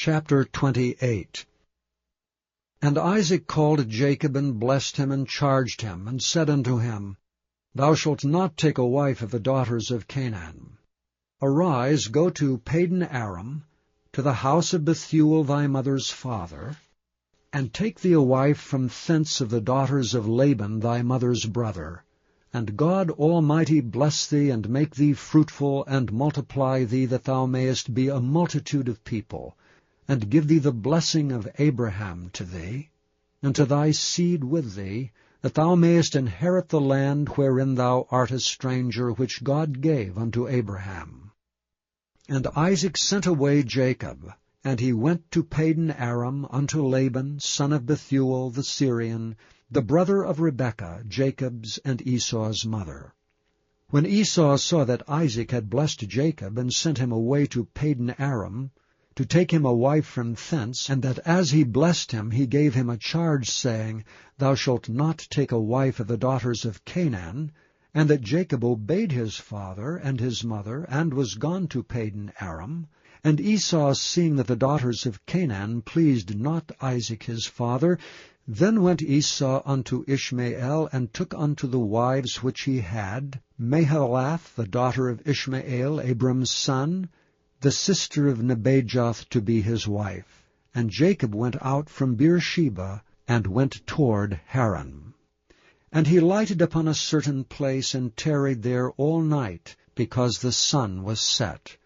Chapter 28. And Isaac called Jacob, and blessed him, and charged him, and said unto him, Thou shalt not take a wife of the daughters of Canaan. Arise, go to Padan Aram, to the house of Bethuel thy mother's father, and take thee a wife from thence of the daughters of Laban thy mother's brother. And God Almighty bless thee, and make thee fruitful, and multiply thee, that thou mayest be a multitude of people, and give thee the blessing of Abraham to thee, and to thy seed with thee, that thou mayest inherit the land wherein thou art a stranger, which God gave unto Abraham. And Isaac sent away Jacob, and he went to Padan Aram unto Laban, son of Bethuel the Syrian, the brother of Rebekah, Jacob's and Esau's mother. When Esau saw that Isaac had blessed Jacob, and sent him away to Padan Aram, to take him a wife from thence, and that as he blessed him he gave him a charge, saying, Thou shalt not take a wife of the daughters of Canaan, and that Jacob obeyed his father and his mother, and was gone to Padan Aram, and Esau, seeing that the daughters of Canaan pleased not Isaac his father, then went Esau unto Ishmael, and took unto the wives which he had, Mahalath, the daughter of Ishmael, Abram's son, the sister of Nebajoth, to be his wife. And Jacob went out from Beersheba, and went toward Haran. And he lighted upon a certain place, and tarried there all night, because the sun was set.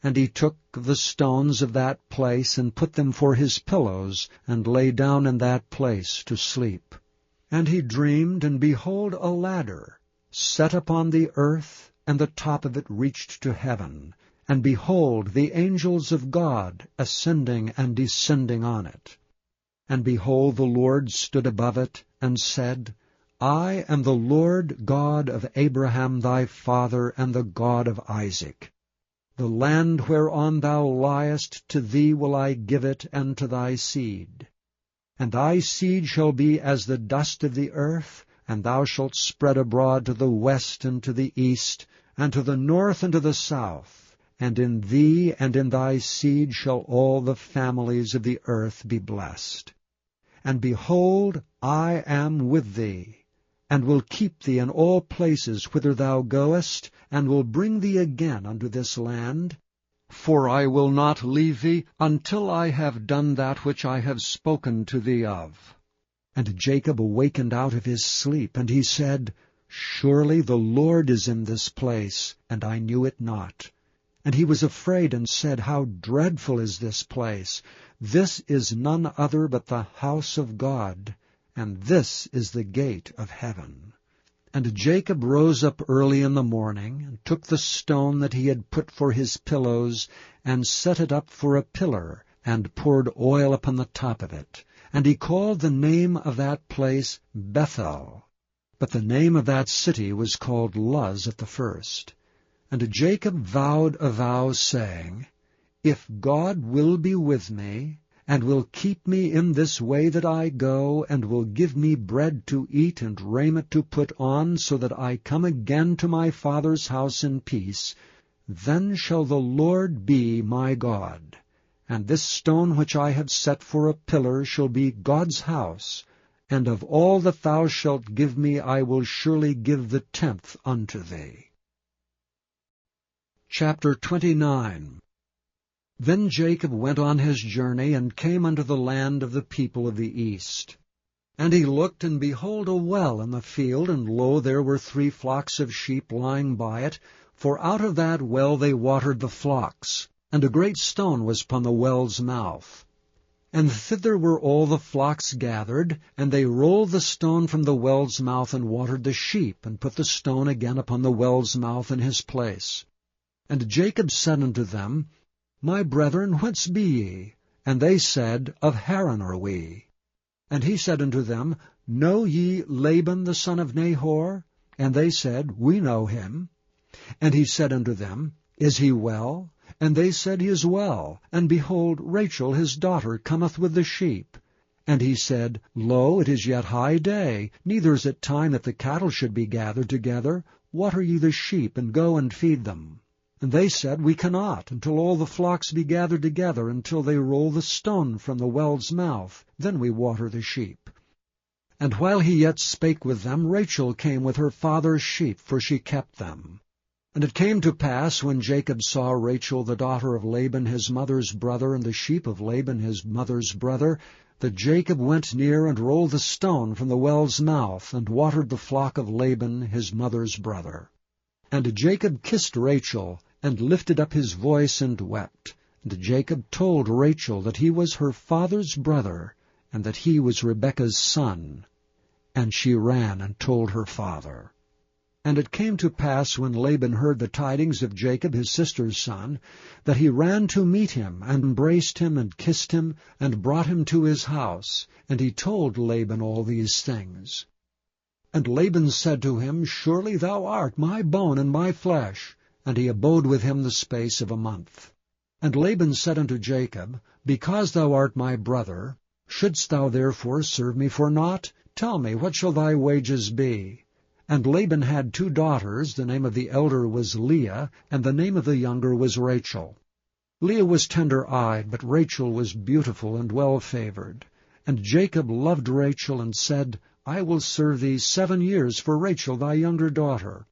And he took the stones of that place, and put them for his pillows, and lay down in that place to sleep. And he dreamed, and behold, a ladder, set upon the earth, and the top of it reached to heaven. And behold, the angels of God ascending and descending on it. And behold, the Lord stood above it, and said, I am the Lord God of Abraham thy father, and the God of Isaac. The land whereon thou liest, to thee will I give it, and to thy seed. And thy seed shall be as the dust of the earth, and thou shalt spread abroad to the west and to the east, and to the north and to the south. And in thee and in thy seed shall all the families of the earth be blessed. And behold, I am with thee, and will keep thee in all places whither thou goest, and will bring thee again unto this land. For I will not leave thee until I have done that which I have spoken to thee of. And Jacob awakened out of his sleep, and he said, Surely the Lord is in this place, and I knew it not. And he was afraid, and said, How dreadful is this place! This is none other but the house of God, and this is the gate of heaven. And Jacob rose up early in the morning, and took the stone that he had put for his pillows, and set it up for a pillar, and poured oil upon the top of it. And he called the name of that place Bethel. But the name of that city was called Luz at the first. And Jacob vowed a vow, saying, If God will be with me, and will keep me in this way that I go, and will give me bread to eat and raiment to put on, so that I come again to my father's house in peace, then shall the Lord be my God. And this stone which I have set for a pillar shall be God's house, and of all that thou shalt give me I will surely give the 10th unto thee. Chapter 29. Then Jacob went on his journey, and came unto the land of the people of the east. And he looked, and behold, a well in the field, and lo, there were 3 flocks of sheep lying by it, for out of that well they watered the flocks. And a great stone was upon the well's mouth. And thither were all the flocks gathered, and they rolled the stone from the well's mouth, and watered the sheep, and put the stone again upon the well's mouth in his place. And Jacob said unto them, My brethren, whence be ye? And they said, Of Haran are we. And he said unto them, Know ye Laban the son of Nahor? And they said, We know him. And he said unto them, Is he well? And they said, He is well. And behold, Rachel his daughter cometh with the sheep. And he said, Lo, it is yet high day, neither is it time that the cattle should be gathered together. Water ye the sheep, and go and feed them. And they said, We cannot, until all the flocks be gathered together, until they roll the stone from the well's mouth. Then we water the sheep. And while he yet spake with them, Rachel came with her father's sheep, for she kept them. And it came to pass, when Jacob saw Rachel the daughter of Laban his mother's brother, and the sheep of Laban his mother's brother, that Jacob went near and rolled the stone from the well's mouth, and watered the flock of Laban his mother's brother. And Jacob kissed Rachel, and lifted up his voice and wept. And Jacob told Rachel that he was her father's brother, and that he was Rebekah's son. And she ran and told her father. And it came to pass, when Laban heard the tidings of Jacob his sister's son, that he ran to meet him, and embraced him, and kissed him, and brought him to his house. And he told Laban all these things. And Laban said to him, Surely thou art my bone and my flesh. And he abode with him the space of a month. And Laban said unto Jacob, Because thou art my brother, shouldst thou therefore serve me for naught? Tell me, what shall thy wages be? And Laban had 2 daughters. The name of the elder was Leah, and the name of the younger was Rachel. Leah was tender-eyed, but Rachel was beautiful and well-favored. And Jacob loved Rachel, and said, I will serve thee 7 years for Rachel thy younger daughter.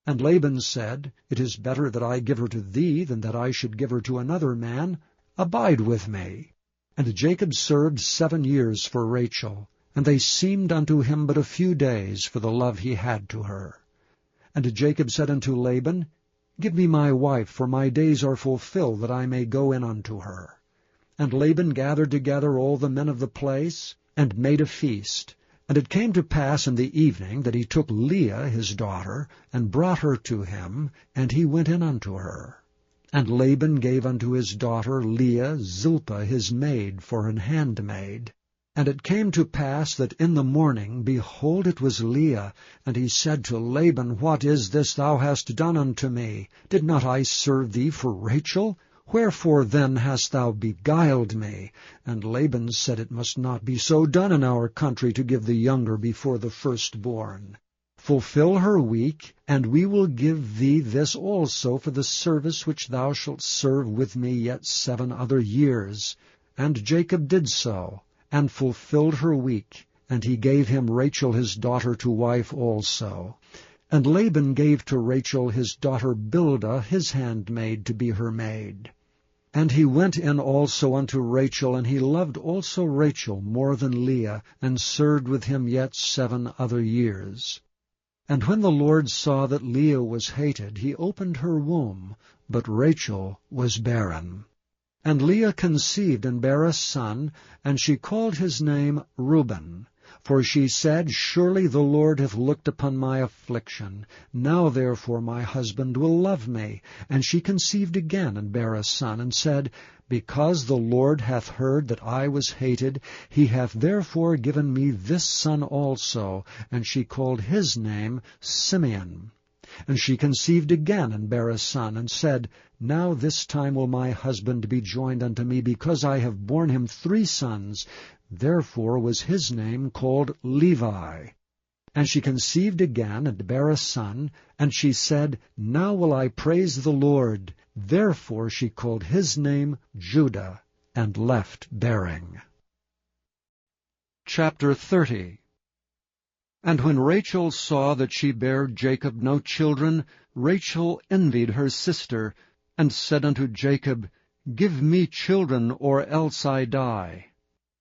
And Laban said, It is better that I give her to thee than that I should give her to another man. Abide with me. And Jacob served 7 years for Rachel, and they seemed unto him but a few days for the love he had to her. And Jacob said unto Laban, Give me my wife, for my days are fulfilled, that I may go in unto her. And Laban gathered together all the men of the place, and made a feast. And it came to pass in the evening that he took Leah his daughter, and brought her to him, and he went in unto her. And Laban gave unto his daughter Leah Zilpah his maid for an handmaid. And it came to pass that in the morning, behold, it was Leah. And he said to Laban, What is this thou hast done unto me? Did not I serve thee for Rachel? Wherefore then hast thou beguiled me? And Laban said, It must not be so done in our country, to give the younger before the firstborn. Fulfill her week, and we will give thee this also for the service which thou shalt serve with me yet 7 other years. And Jacob did so, and fulfilled her week, and he gave him Rachel his daughter to wife also. And Laban gave to Rachel his daughter Bildah his handmaid to be her maid. And he went in also unto Rachel, and he loved also Rachel more than Leah, and served with him yet 7 other years. And when the Lord saw that Leah was hated, he opened her womb, but Rachel was barren. And Leah conceived and bare a son, and she called his name Reuben. For she said, Surely the Lord hath looked upon my affliction. Now therefore my husband will love me. And she conceived again, and bare a son, and said, Because the Lord hath heard that I was hated, he hath therefore given me this son also. And she called his name Simeon. And she conceived again, and bare a son, and said, Now this time will my husband be joined unto me, because I have borne him 3 sons. Therefore was his name called Levi. And she conceived again, and bare a son, and she said, Now will I praise the Lord. Therefore she called his name Judah, and left bearing. Chapter 30. And when Rachel saw that she bare Jacob no children, Rachel envied her sister, and said unto Jacob, Give me children, or else I die.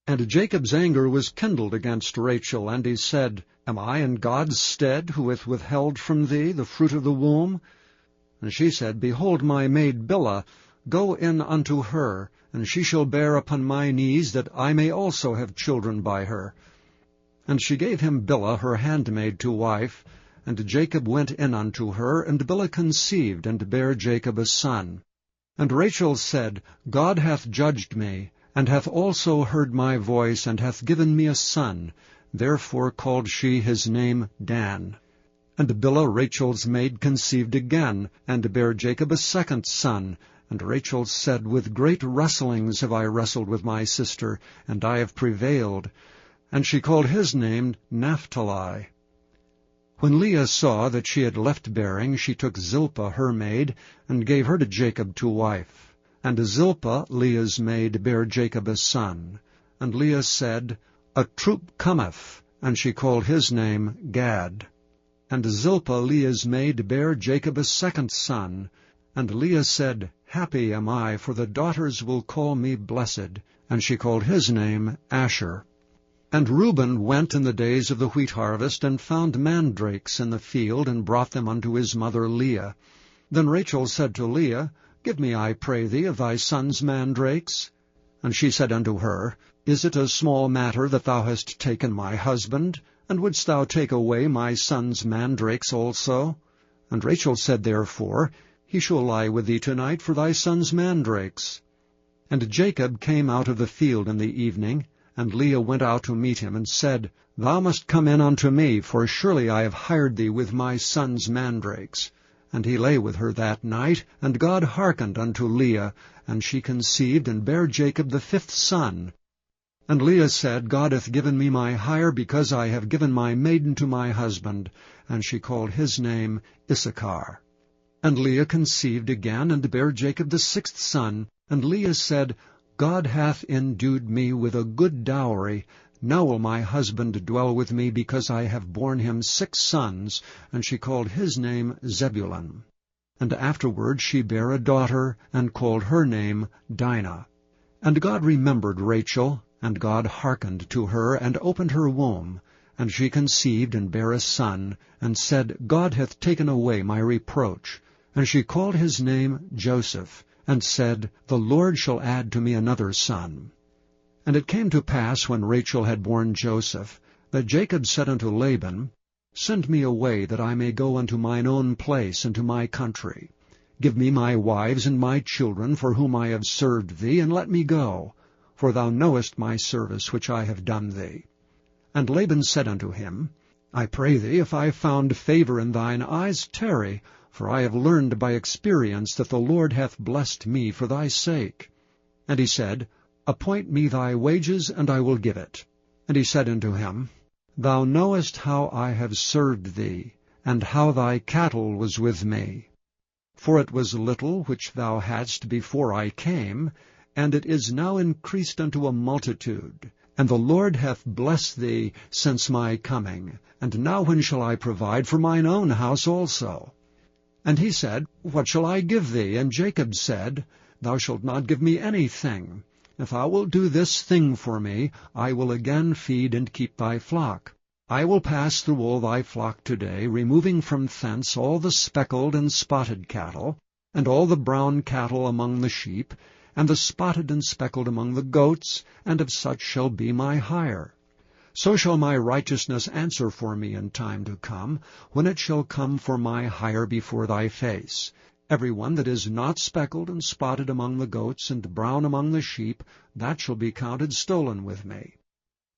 And Jacob's anger was kindled against Rachel, and he said, Am I in God's stead, who hath withheld from thee the fruit of the womb? And she said, Behold my maid Bilhah, go in unto her, and she shall bear upon my knees, that I may also have children by her. And she gave him Bilhah her handmaid to wife, and Jacob went in unto her, and Bilhah conceived, and bare Jacob a son. And Rachel said, God hath judged me, and hath also heard my voice, and hath given me a son. Therefore called she his name Dan. And Bilhah Rachel's maid conceived again, and bare Jacob a second son. And Rachel said, With great wrestlings have I wrestled with my sister, and I have prevailed. And she called his name Naphtali. When Leah saw that she had left bearing, she took Zilpah her maid, and gave her to Jacob to wife. And Zilpah, Leah's maid, bare Jacob a son. And Leah said, A troop cometh, and she called his name Gad. And Zilpah, Leah's maid, bare Jacob a second son. And Leah said, Happy am I, for the daughters will call me blessed. And she called his name Asher. And Reuben went in the days of the wheat harvest, and found mandrakes in the field, and brought them unto his mother Leah. Then Rachel said to Leah, Give me, I pray thee, of thy son's mandrakes. And she said unto her, Is it a small matter that thou hast taken my husband? And wouldst thou take away my son's mandrakes also? And Rachel said therefore, He shall lie with thee tonight for thy son's mandrakes. And Jacob came out of the field in the evening, and Leah went out to meet him, and said, Thou must come in unto me, for surely I have hired thee with my son's mandrakes. And he lay with her that night, and God hearkened unto Leah, and she conceived, and bare Jacob the fifth son. And Leah said, God hath given me my hire, because I have given my maiden to my husband. And she called his name Issachar. And Leah conceived again, and bare Jacob the sixth son. And Leah said, God hath endued me with a good dowry. Now will my husband dwell with me, because I have borne him 6 sons. And she called his name Zebulun. And afterward she bare a daughter, and called her name Dinah. And God remembered Rachel, and God hearkened to her, and opened her womb. And she conceived, and bare a son, and said, God hath taken away my reproach. And she called his name Joseph, and said, The Lord shall add to me another son. And it came to pass, when Rachel had borne Joseph, that Jacob said unto Laban, Send me away, that I may go unto mine own place, and to my country. Give me my wives and my children, for whom I have served thee, and let me go. For thou knowest my service which I have done thee. And Laban said unto him, I pray thee, if I have found favor in thine eyes, tarry, for I have learned by experience that the Lord hath blessed me for thy sake. And he said, Appoint me thy wages, and I will give it. And he said unto him, Thou knowest how I have served thee, and how thy cattle was with me. For it was little which thou hadst before I came, and it is now increased unto a multitude. And the Lord hath blessed thee since my coming. And now when shall I provide for mine own house also? And he said, What shall I give thee? And Jacob said, Thou shalt not give me anything. If thou wilt do this thing for me, I will again feed and keep thy flock. I will pass through all thy flock today, removing from thence all the speckled and spotted cattle, and all the brown cattle among the sheep, and the spotted and speckled among the goats, and of such shall be my hire. So shall my righteousness answer for me in time to come, when it shall come for my hire before thy face. Every one that is not speckled and spotted among the goats, and brown among the sheep, that shall be counted stolen with me.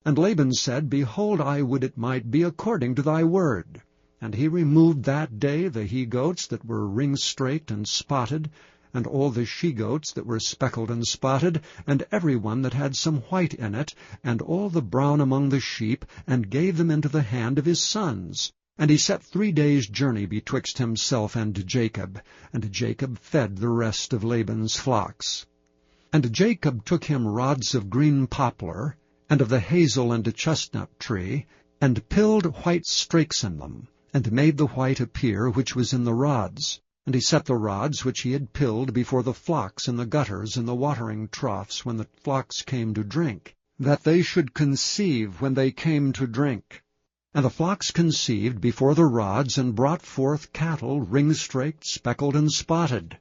And Laban said, Behold, I would it might be according to thy word. And he removed that day the he-goats that were ring-straked and spotted, and all the she-goats that were speckled and spotted, and every one that had some white in it, and all the brown among the sheep, and gave them into the hand of his sons. And he set 3 days' journey betwixt himself and Jacob, and Jacob fed the rest of Laban's flocks. And Jacob took him rods of green poplar, and of the hazel and chestnut tree, and pilled white strakes in them, and made the white appear which was in the rods. And he set the rods which he had pilled before the flocks in the gutters and the watering troughs when the flocks came to drink, that they should conceive when they came to drink. And the flocks conceived before the rods, and brought forth cattle ring-straked, speckled, and spotted.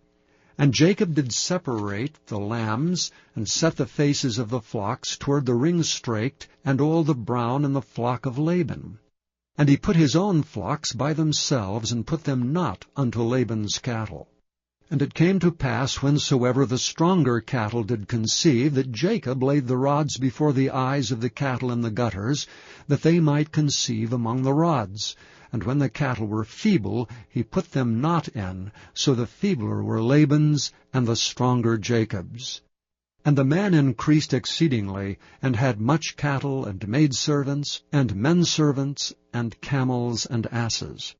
And Jacob did separate the lambs, and set the faces of the flocks toward the ring-straked, and all the brown in the flock of Laban. And he put his own flocks by themselves, and put them not unto Laban's cattle. And it came to pass, whensoever the stronger cattle did conceive, that Jacob laid the rods before the eyes of the cattle in the gutters, that they might conceive among the rods. And when the cattle were feeble, he put them not in, so the feebler were Laban's, and the stronger Jacob's. And the man increased exceedingly, and had much cattle, and maidservants, and menservants, and camels, and asses.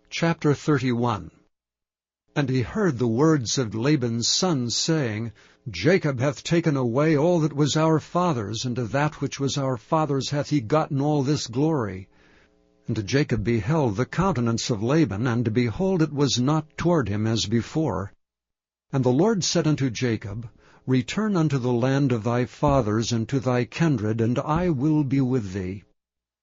Chapter 31. And he heard the words of Laban's sons, saying, Jacob hath taken away all that was our father's, and of that which was our father's hath he gotten all this glory. And Jacob beheld the countenance of Laban, and behold, it was not toward him as before. And the Lord said unto Jacob, Return unto the land of thy fathers, and to thy kindred, and I will be with thee.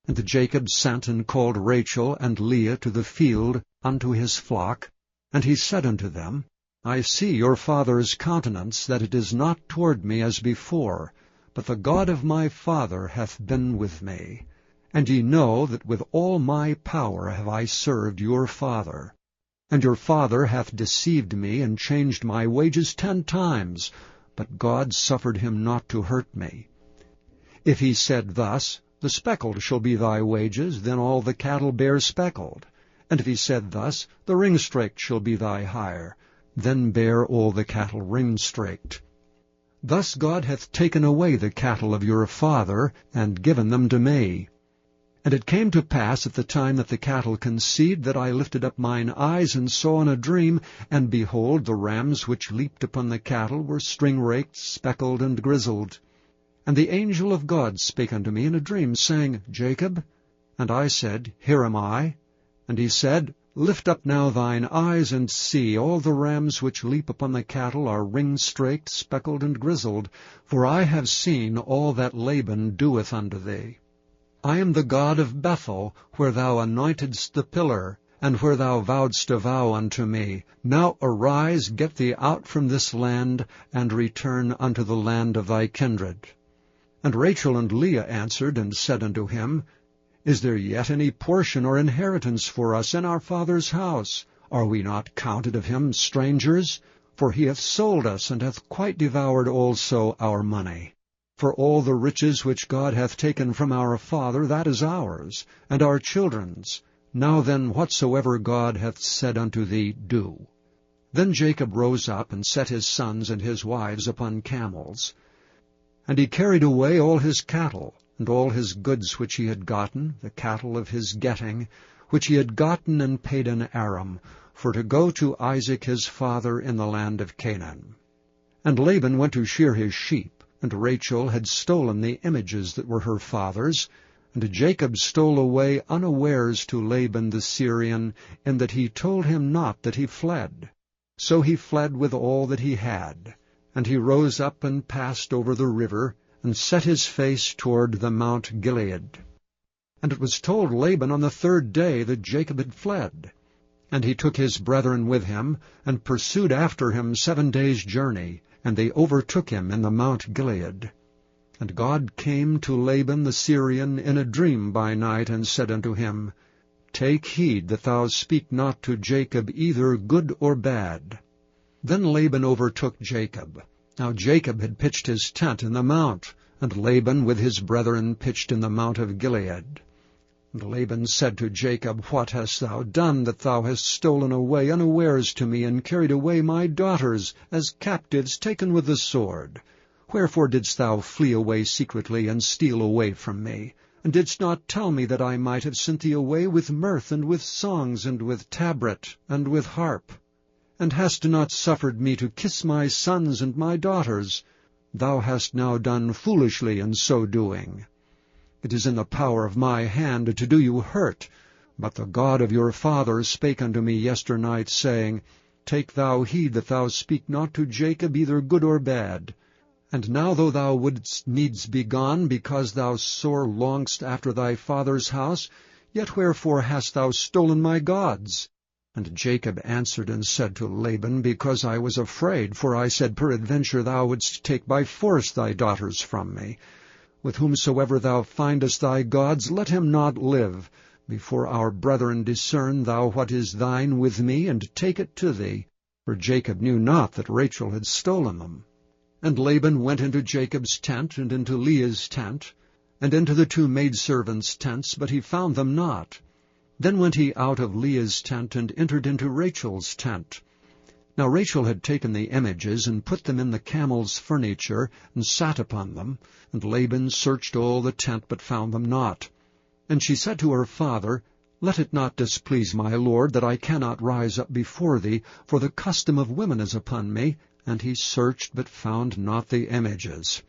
And Jacob sent and called Rachel and Leah to the field unto his flock. And he said unto them, I see your father's countenance, that it is not toward me as before, but the God of my father hath been with me. And ye know that with all my power have I served your father. And your father hath deceived me, and changed my wages 10 times, but God suffered him not to hurt me. If he said thus, The speckled shall be thy wages, then all the cattle bear speckled. And if he said thus, The ring-straked shall be thy hire, then bear all the cattle ring-straked. Thus God hath taken away the cattle of your father, and given them to me. And it came to pass at the time that the cattle conceived, that I lifted up mine eyes, and saw in a dream, and behold, the rams which leaped upon the cattle were string-raked, speckled, and grizzled. And the angel of God spake unto me in a dream, saying, Jacob? And I said, Here am I. And he said, Lift up now thine eyes, and see, all the rams which leap upon the cattle are ring-straked, speckled, and grizzled, for I have seen all that Laban doeth unto thee. I am the God of Bethel, where thou anointedst the pillar, and where thou vowedst a vow unto me. Now arise, get thee out from this land, and return unto the land of thy kindred. And Rachel and Leah answered and said unto him, Is there yet any portion or inheritance for us in our father's house? Are we not counted of him strangers? For he hath sold us, and hath quite devoured also our money. For all the riches which God hath taken from our father, that is ours, and our children's. Now then, whatsoever God hath said unto thee, do. Then Jacob rose up, and set his sons and his wives upon camels. And he carried away all his cattle, and all his goods which he had gotten, the cattle of his getting, which he had gotten and paid in Aram, for to go to Isaac his father in the land of Canaan. And Laban went to shear his sheep. And Rachel had stolen the images that were her father's, and Jacob stole away unawares to Laban the Syrian, in that he told him not that he fled. So he fled with all that he had. And he rose up and passed over the river, and set his face toward the Mount Gilead. And it was told Laban on the 3rd day that Jacob had fled. And he took his brethren with him, and pursued after him 7 days' journey, and they overtook him in the Mount Gilead. And God came to Laban the Syrian in a dream by night, and said unto him, Take heed that thou speak not to Jacob either good or bad. Then Laban overtook Jacob. Now Jacob had pitched his tent in the mount, and Laban with his brethren pitched in the Mount of Gilead. And Laban said to Jacob, What hast thou done, that thou hast stolen away unawares to me, and carried away my daughters, as captives taken with the sword? Wherefore didst thou flee away secretly, and steal away from me? And didst not tell me that I might have sent thee away with mirth, and with songs, and with tabret, and with harp? And hast not suffered me to kiss my sons and my daughters? Thou hast now done foolishly in so doing. It is in the power of my hand to do you hurt. But the God of your father spake unto me yesternight, saying, Take thou heed that thou speak not to Jacob either good or bad. And now though thou wouldst needs be gone, because thou sore longest after thy father's house, yet wherefore hast thou stolen my gods? And Jacob answered and said to Laban, Because I was afraid, for I said, Peradventure thou wouldst take by force thy daughters from me. With whomsoever thou findest thy gods, let him not live. Before our brethren discern thou what is thine with me, and take it to thee. For Jacob knew not that Rachel had stolen them. And Laban went into Jacob's tent, and into Leah's tent, and into the 2 maidservants' tents, but he found them not. Then went he out of Leah's tent, and entered into Rachel's tent. Now Rachel had taken the images, and put them in the camel's furniture, and sat upon them. And Laban searched all the tent, but found them not. And she said to her father, Let it not displease my lord, that I cannot rise up before thee, for the custom of women is upon me. And he searched, but found not the images.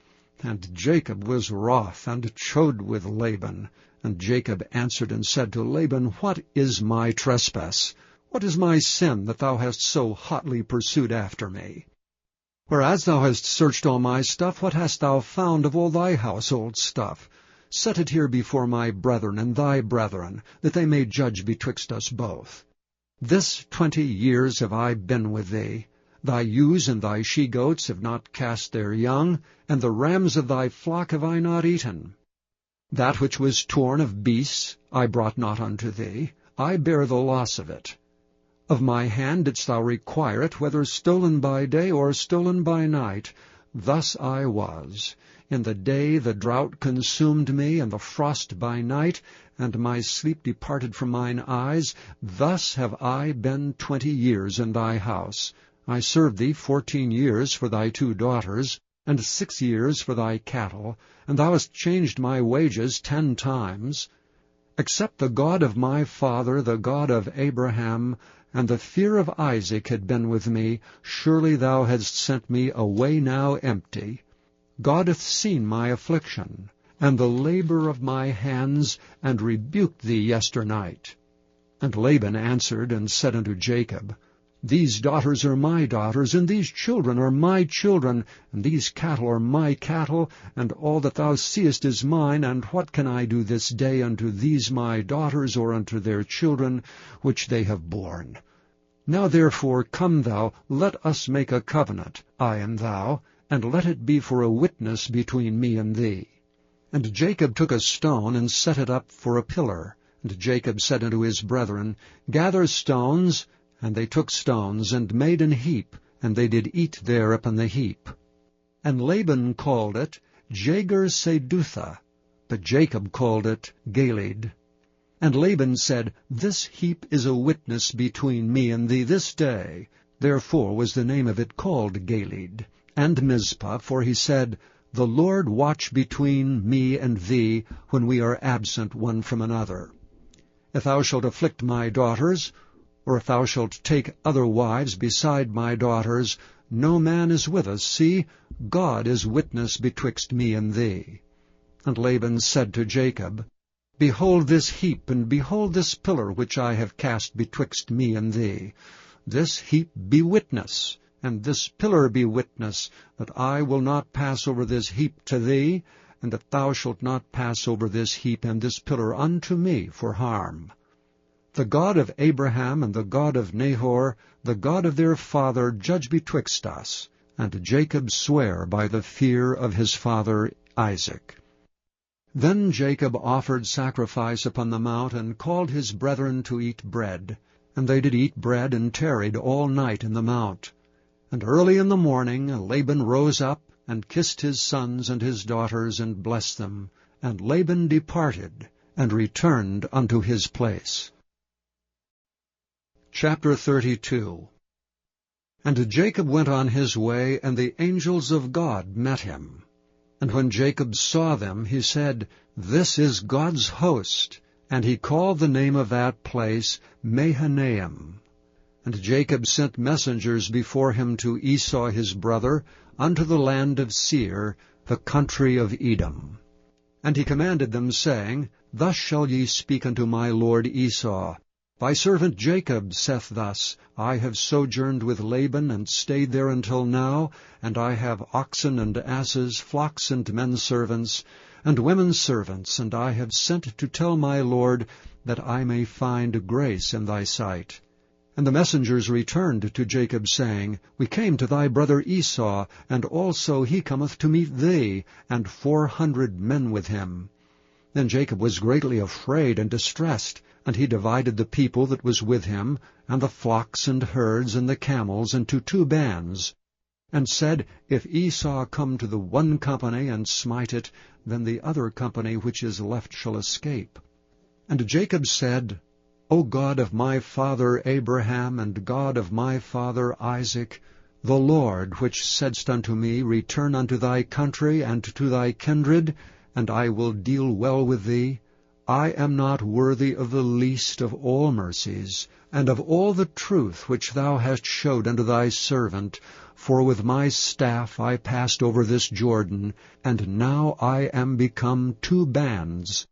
And Jacob was wroth, and chode with Laban. And Jacob answered and said to Laban, What is my trespass? What is my sin, that thou hast so hotly pursued after me? Whereas thou hast searched all my stuff, what hast thou found of all thy household stuff? Set it here before my brethren and thy brethren, that they may judge betwixt us both. This 20 years have I been with thee. Thy ewes and thy she-goats have not cast their young, and the rams of thy flock have I not eaten. That which was torn of beasts I brought not unto thee. I bear the loss of it. Of my hand didst thou require it, whether stolen by day or stolen by night. Thus I was. In the day the drought consumed me, and the frost by night, and my sleep departed from mine eyes. Thus have I been 20 years in thy house. I served thee 14 years for thy 2 daughters, and 6 years for thy cattle, and thou hast changed my wages 10 times. Except the God of my father, the God of Abraham, and the fear of Isaac had been with me, surely thou hadst sent me away now empty. God hath seen my affliction, and the labor of my hands, and rebuked thee yesternight. And Laban answered and said unto Jacob, These daughters are my daughters, and these children are my children, and these cattle are my cattle, and all that thou seest is mine, and what can I do this day unto these my daughters, or unto their children, which they have borne? Now therefore come thou, let us make a covenant, I and thou, and let it be for a witness between me and thee. And Jacob took a stone, and set it up for a pillar. And Jacob said unto his brethren, Gather stones. And they took stones, and made an heap, and they did eat there upon the heap. And Laban called it Jagar-Sedutha, but Jacob called it Galeed. And Laban said, This heap is a witness between me and thee this day. Therefore was the name of it called Galeed. And Mizpah, for he said, The Lord watch between me and thee, when we are absent one from another. If thou shalt afflict my daughters, or if thou shalt take other wives beside my daughters, no man is with us. See, God is witness betwixt me and thee. And Laban said to Jacob, Behold this heap, and behold this pillar which I have cast betwixt me and thee. This heap be witness, and this pillar be witness, that I will not pass over this heap to thee, and that thou shalt not pass over this heap and this pillar unto me for harm. The God of Abraham and the God of Nahor, the God of their father, judge betwixt us. And Jacob sware by the fear of his father Isaac. Then Jacob offered sacrifice upon the mount, and called his brethren to eat bread. And they did eat bread, and tarried all night in the mount. And early in the morning Laban rose up, and kissed his sons and his daughters, and blessed them. And Laban departed, and returned unto his place. Chapter 32. And Jacob went on his way, and the angels of God met him. And when Jacob saw them, he said, This is God's host. And he called the name of that place Mahanaim. And Jacob sent messengers before him to Esau his brother, unto the land of Seir, the country of Edom. And he commanded them, saying, Thus shall ye speak unto my lord Esau, Thy servant Jacob saith thus, I have sojourned with Laban, and stayed there until now, and I have oxen and asses, flocks and men servants, and women servants, and I have sent to tell my lord, that I may find grace in thy sight. And the messengers returned to Jacob, saying, We came to thy brother Esau, and also he cometh to meet thee, and 400 men with him. Then Jacob was greatly afraid and distressed, and he divided the people that was with him, and the flocks and herds and the camels, into 2 bands, and said, If Esau come to the one company and smite it, then the other company which is left shall escape. And Jacob said, O God of my father Abraham, and God of my father Isaac, the Lord, which saidst unto me, Return unto thy country and to thy kindred, and I will deal well with thee, I am not worthy of the least of all mercies, and of all the truth which thou hast showed unto thy servant, for with my staff I passed over this Jordan, and now I am become 2 bands.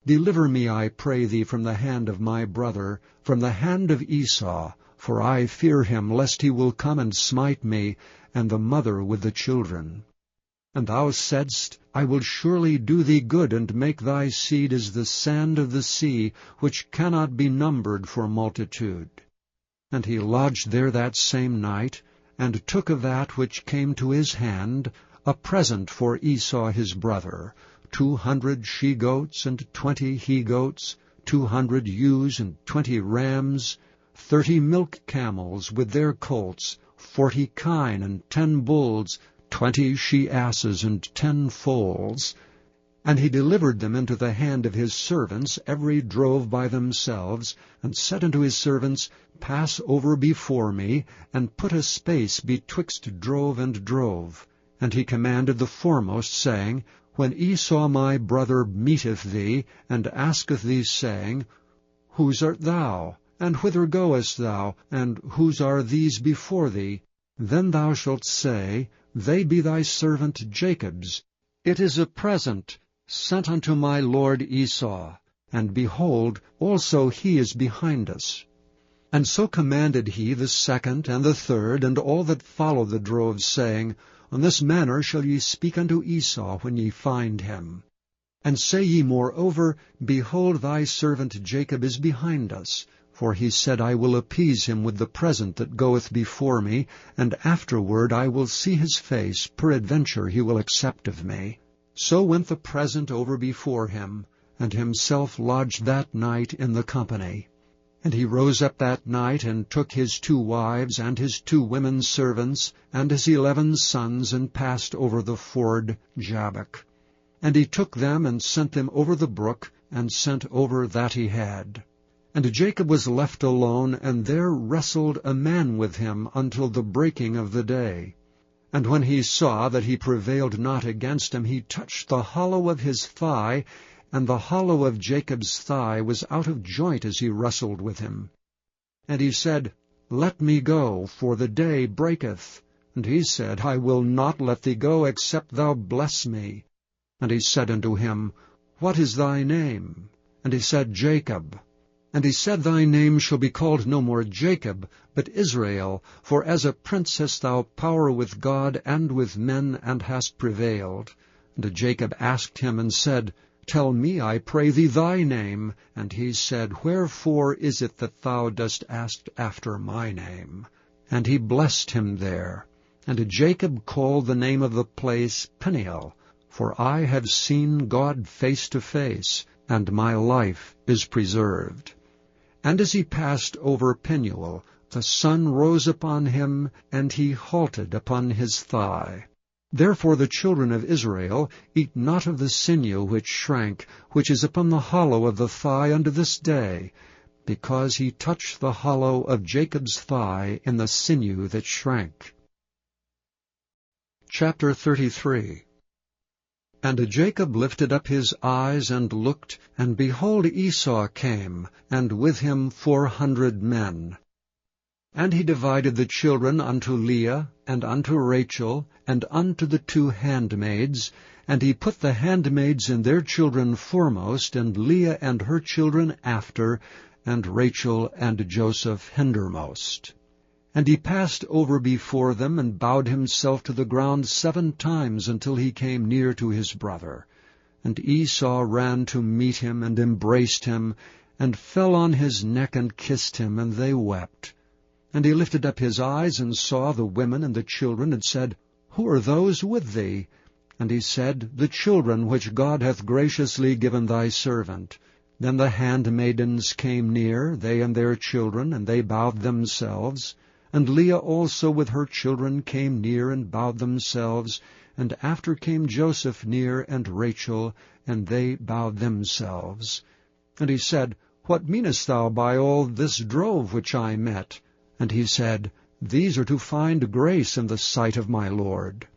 Deliver me, I pray thee, from the hand of my brother, from the hand of Esau, for I fear him, lest he will come and smite me, and the mother with the children. And thou saidst, I will surely do thee good, and make thy seed as the sand of the sea, which cannot be numbered for multitude. And he lodged there that same night, and took of that which came to his hand a present for Esau his brother, 200 she-goats and 20 he-goats, 200 ewes and 20 rams, 30 milk camels with their colts, 40 kine and 10 bulls, 20 she-asses and 10 foals. And he delivered them into the hand of his servants, every drove by themselves, and said unto his servants, Pass over before me, and put a space betwixt drove and drove. And he commanded the foremost, saying, When Esau my brother meeteth thee, and asketh thee, saying, Whose art thou? And whither goest thou? And whose are these before thee? Then thou shalt say, They be thy servant Jacob's. It is a present sent unto my lord Esau, and behold, also he is behind us. And so commanded he the second and the third, and all that follow the droves, saying, On this manner shall ye speak unto Esau when ye find him. And say ye moreover, Behold, thy servant Jacob is behind us. For he said, I will appease him with the present that goeth before me, and afterward I will see his face, peradventure he will accept of me. So went the present over before him, and himself lodged that night in the company. And he rose up that night, and took his 2 wives, and his 2 women servants, and his 11 sons, and passed over the ford Jabbok. And he took them, and sent them over the brook, and sent over that he had. And Jacob was left alone, and there wrestled a man with him until the breaking of the day. And when he saw that he prevailed not against him, he touched the hollow of his thigh, and the hollow of Jacob's thigh was out of joint as he wrestled with him. And he said, Let me go, for the day breaketh. And he said, I will not let thee go, except thou bless me. And he said unto him, What is thy name? And he said, Jacob. And he said, Thy name shall be called no more Jacob, but Israel, for as a prince hast thou power with God and with men, and hast prevailed. And Jacob asked him, and said, Tell me, I pray thee, thy name. And he said, Wherefore is it that thou dost ask after my name? And he blessed him there. And Jacob called the name of the place Peniel, for I have seen God face to face, and my life is preserved. And as he passed over Penuel, the sun rose upon him, and he halted upon his thigh. Therefore the children of Israel eat not of the sinew which shrank, which is upon the hollow of the thigh unto this day, because he touched the hollow of Jacob's thigh in the sinew that shrank. Chapter 33. And Jacob lifted up his eyes and looked, and behold, Esau came, and with him 400 men. And he divided the children unto Leah, and unto Rachel, and unto the 2 handmaids, and he put the handmaids and their children foremost, and Leah and her children after, and Rachel and Joseph hindermost. And he passed over before them, and bowed himself to the ground 7 times, until he came near to his brother. And Esau ran to meet him, and embraced him, and fell on his neck, and kissed him, and they wept. And he lifted up his eyes, and saw the women and the children, and said, Who are those with thee? And he said, The children which God hath graciously given thy servant. Then the handmaidens came near, they and their children, and they bowed themselves. And Leah also with her children came near, and bowed themselves. And after came Joseph near, and Rachel, and they bowed themselves. And he said, What meanest thou by all this drove which I met? And he said, These are to find grace in the sight of my lord.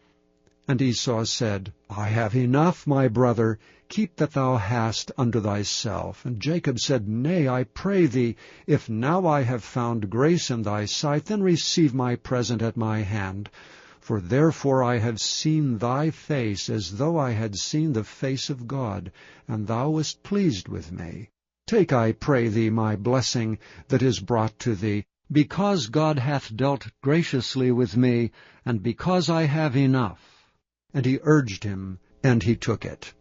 And Esau said, I have enough, my brother, keep that thou hast unto thyself. And Jacob said, Nay, I pray thee, if now I have found grace in thy sight, then receive my present at my hand. For therefore I have seen thy face, as though I had seen the face of God, and thou wast pleased with me. Take, I pray thee, my blessing that is brought to thee, because God hath dealt graciously with me, and because I have enough. And he urged him, and he took it.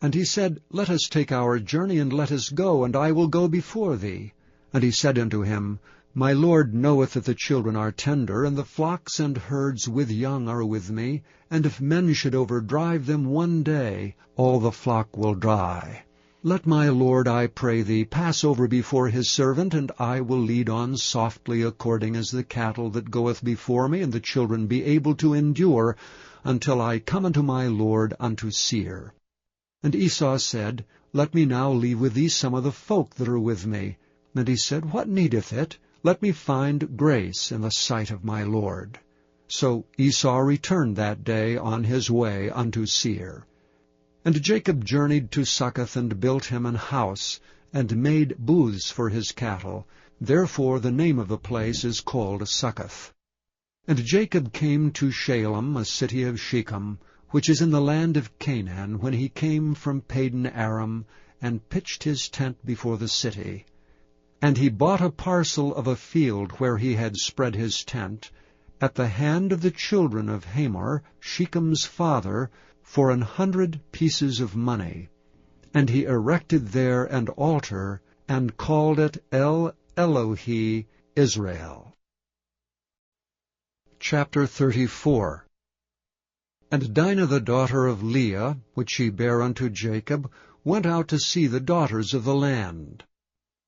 And he said, Let us take our journey, and let us go, and I will go before thee. And he said unto him, My lord knoweth that the children are tender, and the flocks and herds with young are with me, and if men should overdrive them one day, all the flock will die. Let my lord, I pray thee, pass over before his servant, and I will lead on softly according as the cattle that goeth before me, and the children be able to endure, until I come unto my lord unto Seir. And Esau said, Let me now leave with thee some of the folk that are with me. And he said, What needeth it? Let me find grace in the sight of my lord. So Esau returned that day on his way unto Seir. And Jacob journeyed to Succoth, and built him an house, and made booths for his cattle. Therefore the name of the place is called Succoth. And Jacob came to Shalem, a city of Shechem, which is in the land of Canaan, when he came from Padan Aram, and pitched his tent before the city. And he bought a parcel of a field where he had spread his tent, at the hand of the children of Hamor, Shechem's father, for 100 pieces of money. And he erected there an altar, and called it El Elohe Israel. Chapter 34. And Dinah the daughter of Leah, which she bare unto Jacob, went out to see the daughters of the land.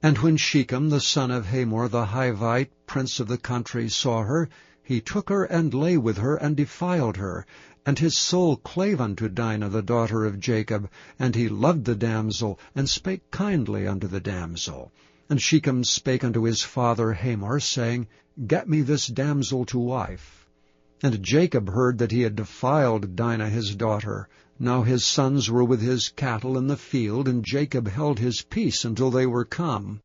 And when Shechem the son of Hamor the Hivite, prince of the country, saw her, he took her and lay with her and defiled her. And his soul clave unto Dinah the daughter of Jacob, and he loved the damsel, and spake kindly unto the damsel. And Shechem spake unto his father Hamor, saying, Get me this damsel to wife. And Jacob heard that he had defiled Dinah his daughter. Now his sons were with his cattle in the field, and Jacob held his peace until they were come.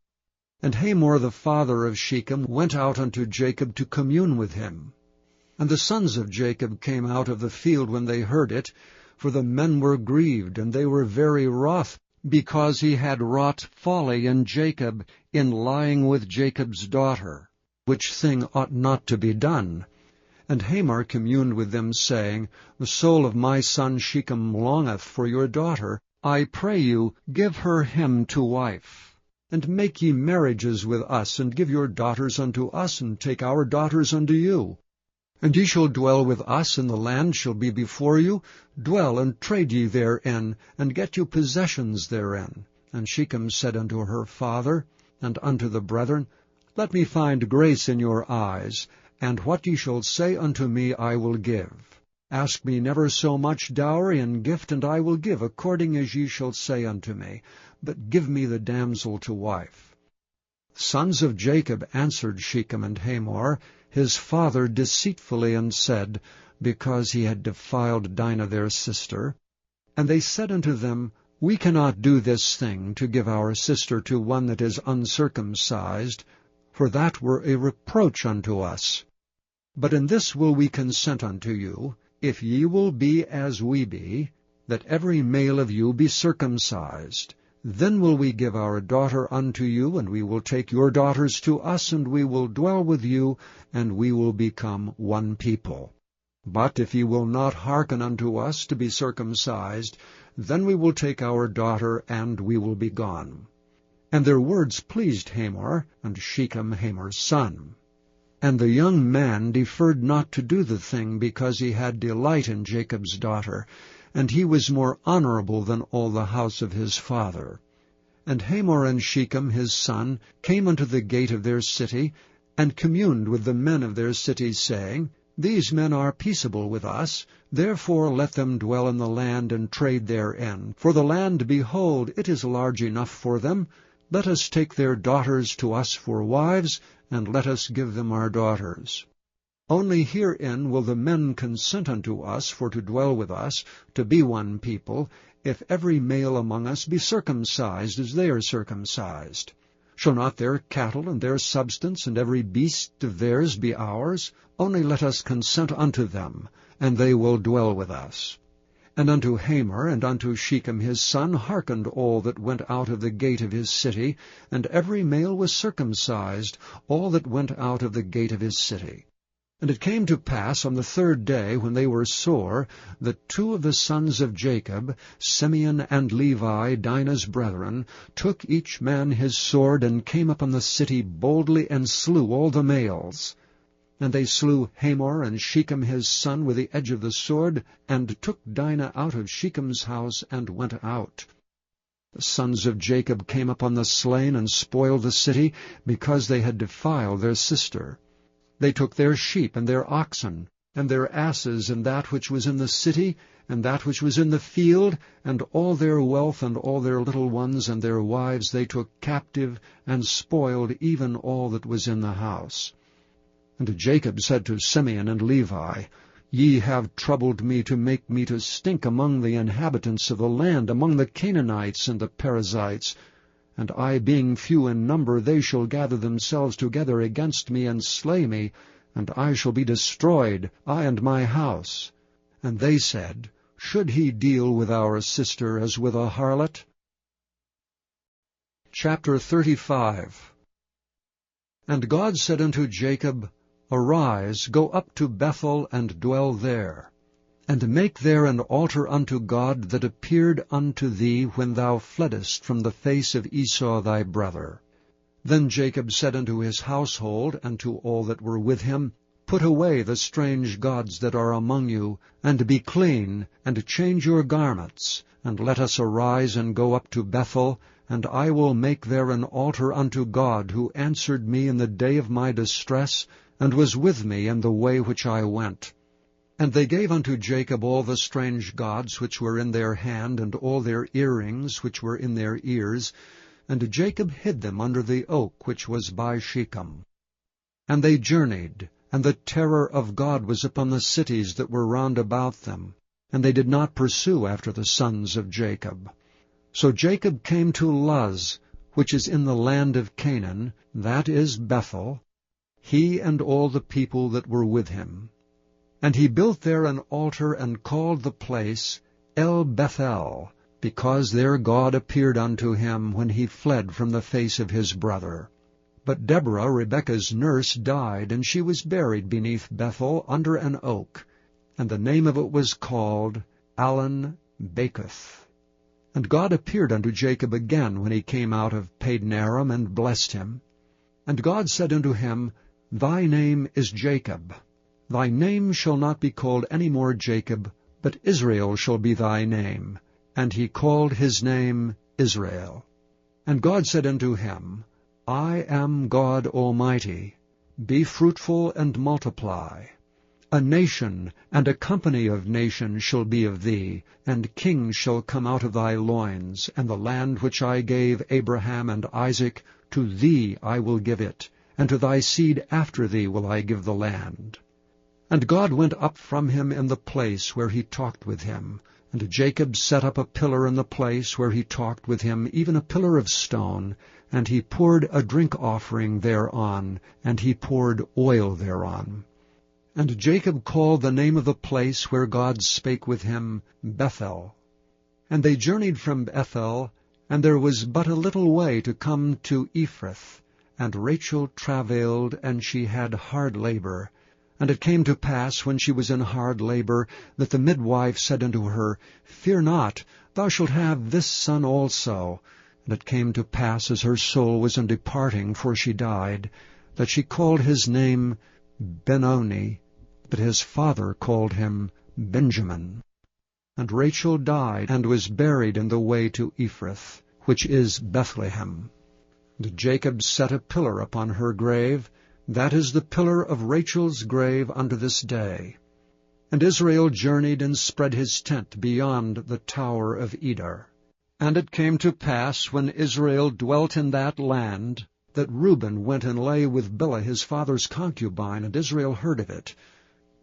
And Hamor the father of Shechem went out unto Jacob to commune with him. And the sons of Jacob came out of the field when they heard it, for the men were grieved, and they were very wroth, because he had wrought folly in Jacob, in lying with Jacob's daughter, which thing ought not to be done. And Hamor communed with them, saying, The soul of my son Shechem longeth for your daughter. I pray you, give her him to wife. And make ye marriages with us, and give your daughters unto us, and take our daughters unto you. And ye shall dwell with us, and the land shall be before you. Dwell and trade ye therein, and get you possessions therein. And Shechem said unto her father, and unto the brethren, Let me find grace in your eyes, and what ye shall say unto me I will give. Ask me never so much dowry and gift, and I will give according as ye shall say unto me. But give me the damsel to wife. Sons of Jacob answered Shechem and Hamor, his father, deceitfully, and said, because he had defiled Dinah their sister. And they said unto them, We cannot do this thing, to give our sister to one that is uncircumcised, for that were a reproach unto us. But in this will we consent unto you, if ye will be as we be, that every male of you be circumcised. Then will we give our daughter unto you, and we will take your daughters to us, and we will dwell with you, and we will become one people. But if ye will not hearken unto us to be circumcised, then we will take our daughter, and we will be gone. And their words pleased Hamor, and Shechem Hamor's son. And the young man deferred not to do the thing, because he had delight in Jacob's daughter, and he was more honorable than all the house of his father. And Hamor and Shechem his son came unto the gate of their city, and communed with the men of their city, saying, These men are peaceable with us, therefore let them dwell in the land and trade therein. For the land, behold, it is large enough for them. Let us take their daughters to us for wives, and let us give them our daughters. Only herein will the men consent unto us for to dwell with us, to be one people, if every male among us be circumcised as they are circumcised. Shall not their cattle and their substance and every beast of theirs be ours? Only let us consent unto them, and they will dwell with us. And unto Hamor and unto Shechem his son hearkened all that went out of the gate of his city, and every male was circumcised, all that went out of the gate of his city. And it came to pass on the 3rd day, when they were sore, that 2 of the sons of Jacob, Simeon and Levi, Dinah's brethren, took each man his sword, and came upon the city boldly, and slew all the males. And they slew Hamor and Shechem his son with the edge of the sword, and took Dinah out of Shechem's house, and went out. The sons of Jacob came upon the slain, and spoiled the city, because they had defiled their sister. They took their sheep and their oxen, and their asses, and that which was in the city, and that which was in the field, and all their wealth, and all their little ones, and their wives they took captive, and spoiled even all that was in the house. And Jacob said to Simeon and Levi, Ye have troubled me to make me to stink among the inhabitants of the land, among the Canaanites and the Perizzites. And I being few in number, they shall gather themselves together against me, and slay me, and I shall be destroyed, I and my house. And they said, Should he deal with our sister as with a harlot? Chapter 35. And God said unto Jacob, Arise, go up to Bethel, and dwell there, and make there an altar unto God that appeared unto thee when thou fleddest from the face of Esau thy brother. Then Jacob said unto his household, and to all that were with him, Put away the strange gods that are among you, and be clean, and change your garments, and let us arise and go up to Bethel, and I will make there an altar unto God, who answered me in the day of my distress, and was with me in the way which I went. And they gave unto Jacob all the strange gods which were in their hand, and all their earrings which were in their ears, and Jacob hid them under the oak which was by Shechem. And they journeyed, and the terror of God was upon the cities that were round about them, and they did not pursue after the sons of Jacob. So Jacob came to Luz, which is in the land of Canaan, that is Bethel, he and all the people that were with him. And he built there an altar, and called the place El Bethel, because there God appeared unto him when he fled from the face of his brother. But Deborah, Rebekah's nurse, died, and she was buried beneath Bethel under an oak, and the name of it was called Allon Bacuth. And God appeared unto Jacob again when he came out of Padanaram, and blessed him. And God said unto him, Thy name is Jacob. Thy name shall not be called any more Jacob, but Israel shall be thy name. And he called his name Israel. And God said unto him, I am God Almighty. Be fruitful and multiply. A nation and a company of nations shall be of thee, and kings shall come out of thy loins, and the land which I gave Abraham and Isaac, to thee I will give it, and to thy seed after thee will I give the land. And God went up from him in the place where he talked with him, and Jacob set up a pillar in the place where he talked with him, even a pillar of stone, and he poured a drink offering thereon, and he poured oil thereon. And Jacob called the name of the place where God spake with him Bethel. And they journeyed from Bethel, and there was but a little way to come to Ephrath. And Rachel travailed, and she had hard labor. And it came to pass, when she was in hard labor, that the midwife said unto her, Fear not, thou shalt have this son also. And it came to pass, as her soul was in departing, for she died, that she called his name Benoni, but his father called him Benjamin. And Rachel died, and was buried in the way to Ephrath, which is Bethlehem. And Jacob set a pillar upon her grave. That is the pillar of Rachel's grave unto this day. And Israel journeyed, and spread his tent beyond the tower of Edar. And it came to pass, when Israel dwelt in that land, that Reuben went and lay with Bilhah his father's concubine, and Israel heard of it.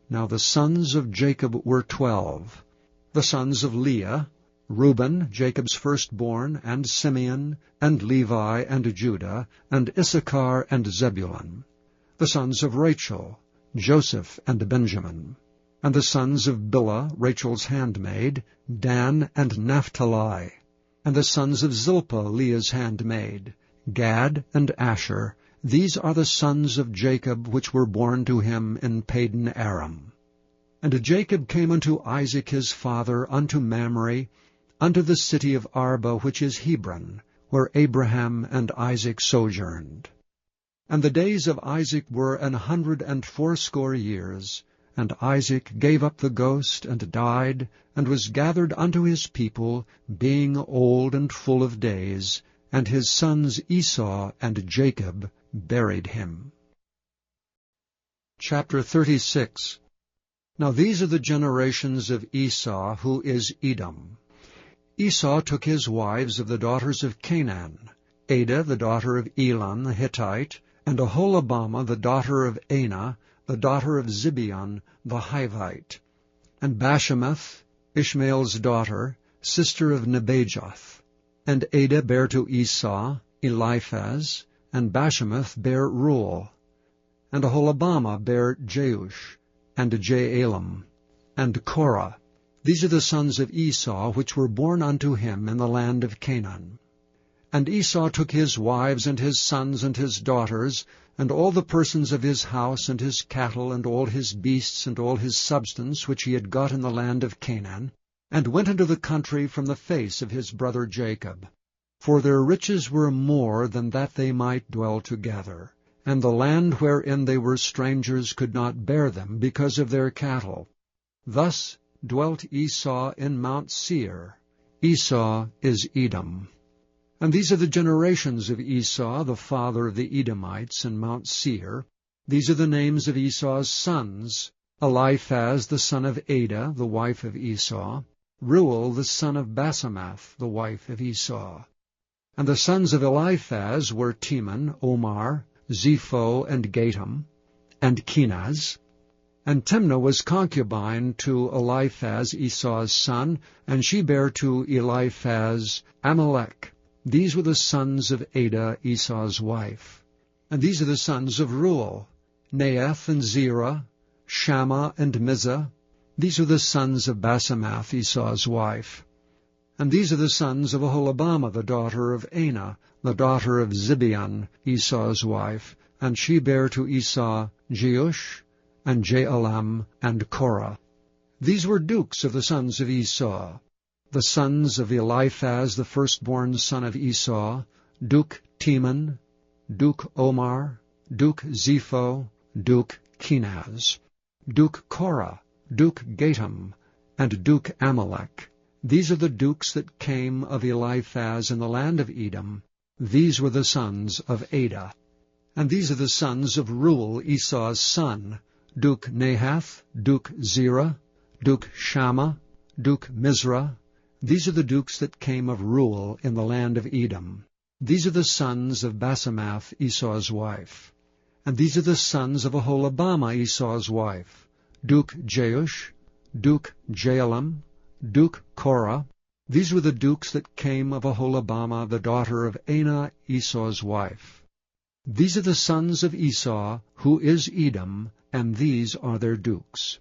Now the sons of Jacob were 12. The sons of Leah, Reuben, Jacob's firstborn, and Simeon, and Levi, and Judah, and Issachar, and Zebulun. The sons of Rachel, Joseph, and Benjamin. And the sons of Bilhah, Rachel's handmaid, Dan, and Naphtali. And the sons of Zilpah, Leah's handmaid, Gad, and Asher. These are the sons of Jacob, which were born to him in Padan Aram. And Jacob came unto Isaac his father, unto Mamre, unto the city of Arba, which is Hebron, where Abraham and Isaac sojourned. And the days of Isaac were 180 years. And Isaac gave up the ghost, and died, and was gathered unto his people, being old and full of days, and his sons Esau and Jacob buried him. Chapter 36. Now these are the generations of Esau, who is Edom. Esau took his wives of the daughters of Canaan, Adah the daughter of Elon the Hittite, and Aholibamah the daughter of Anah, the daughter of Zibeon the Hivite, and Bashemath, Ishmael's daughter, sister of Nebajoth. And Adah bare to Esau Eliphaz, and Bashemath bare Reuel. And Aholibamah bare Jeush, and Jaalam, and Korah. These are the sons of Esau, which were born unto him in the land of Canaan. And Esau took his wives, and his sons, and his daughters, and all the persons of his house, and his cattle, and all his beasts, and all his substance, which he had got in the land of Canaan, and went into the country from the face of his brother Jacob. For their riches were more than that they might dwell together, and the land wherein they were strangers could not bear them, because of their cattle. Thus dwelt Esau in Mount Seir. Esau is Edom. And these are the generations of Esau, the father of the Edomites, in Mount Seir. These are the names of Esau's sons: Eliphaz the son of Adah, the wife of Esau; Reuel the son of Basemath, the wife of Esau. And the sons of Eliphaz were Teman, Omar, Zepho, and Gatam, and Kenaz. And Timnah was concubine to Eliphaz, Esau's son, and she bare to Eliphaz Amalek. These were the sons of Adah, Esau's wife. And these are the sons of Reuel: Neath and Zerah, Shammah and Mizah. These are the sons of Basemath, Esau's wife. And these are the sons of Aholibamah, the daughter of Anah, the daughter of Zibeon, Esau's wife. And she bare to Esau Jeush, and Jaalam, and Korah. These were dukes of the sons of Esau. The sons of Eliphaz, the firstborn son of Esau: Duke Teman, Duke Omar, Duke Zepho, Duke Kenaz, Duke Korah, Duke Gatam, and Duke Amalek. These are the dukes that came of Eliphaz in the land of Edom. These were the sons of Adah. And these are the sons of Reuel, Esau's son: Duke Nahath, Duke Zerah, Duke Shammah, Duke Mizrah. These are the dukes that came of Reuel in the land of Edom. These are the sons of Basemath, Esau's wife. And these are the sons of Aholibamah, Esau's wife: Duke Jeush, Duke Jaalam, Duke Korah. These were the dukes that came of Aholibamah, the daughter of Anah, Esau's wife. These are the sons of Esau, who is Edom, and these are their dukes.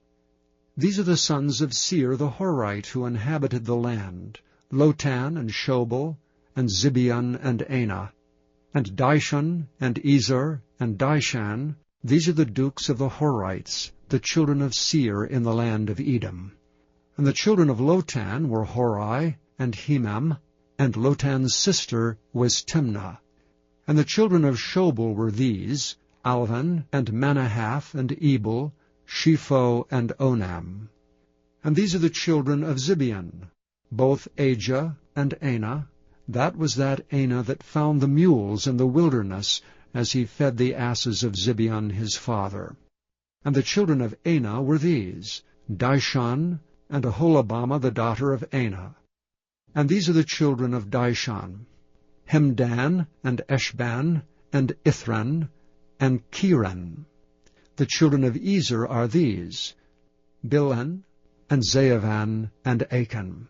These are the sons of Seir the Horite, who inhabited the land: Lotan, and Shobal, and Zibeon, and Anah, and Dishon, and Ezer, and Dishan. These are the dukes of the Horites, the children of Seir in the land of Edom. And the children of Lotan were Hori, and Hemam, and Lotan's sister was Timnah. And the children of Shobal were these: Alvan, and Manahath, and Ebal, Shepho, and Onam. And these are the children of Zibeon: both Ajah and Anah. That was that Anah that found the mules in the wilderness, as he fed the asses of Zibeon his father. And the children of Anah were these: Dishon, and Aholibamah the daughter of Anah. And these are the children of Dishon, Hemdan, and Eshban, and Ithran, and Kiran. The children of Ezer are these, Bilhan, and Zaavan, and Achan.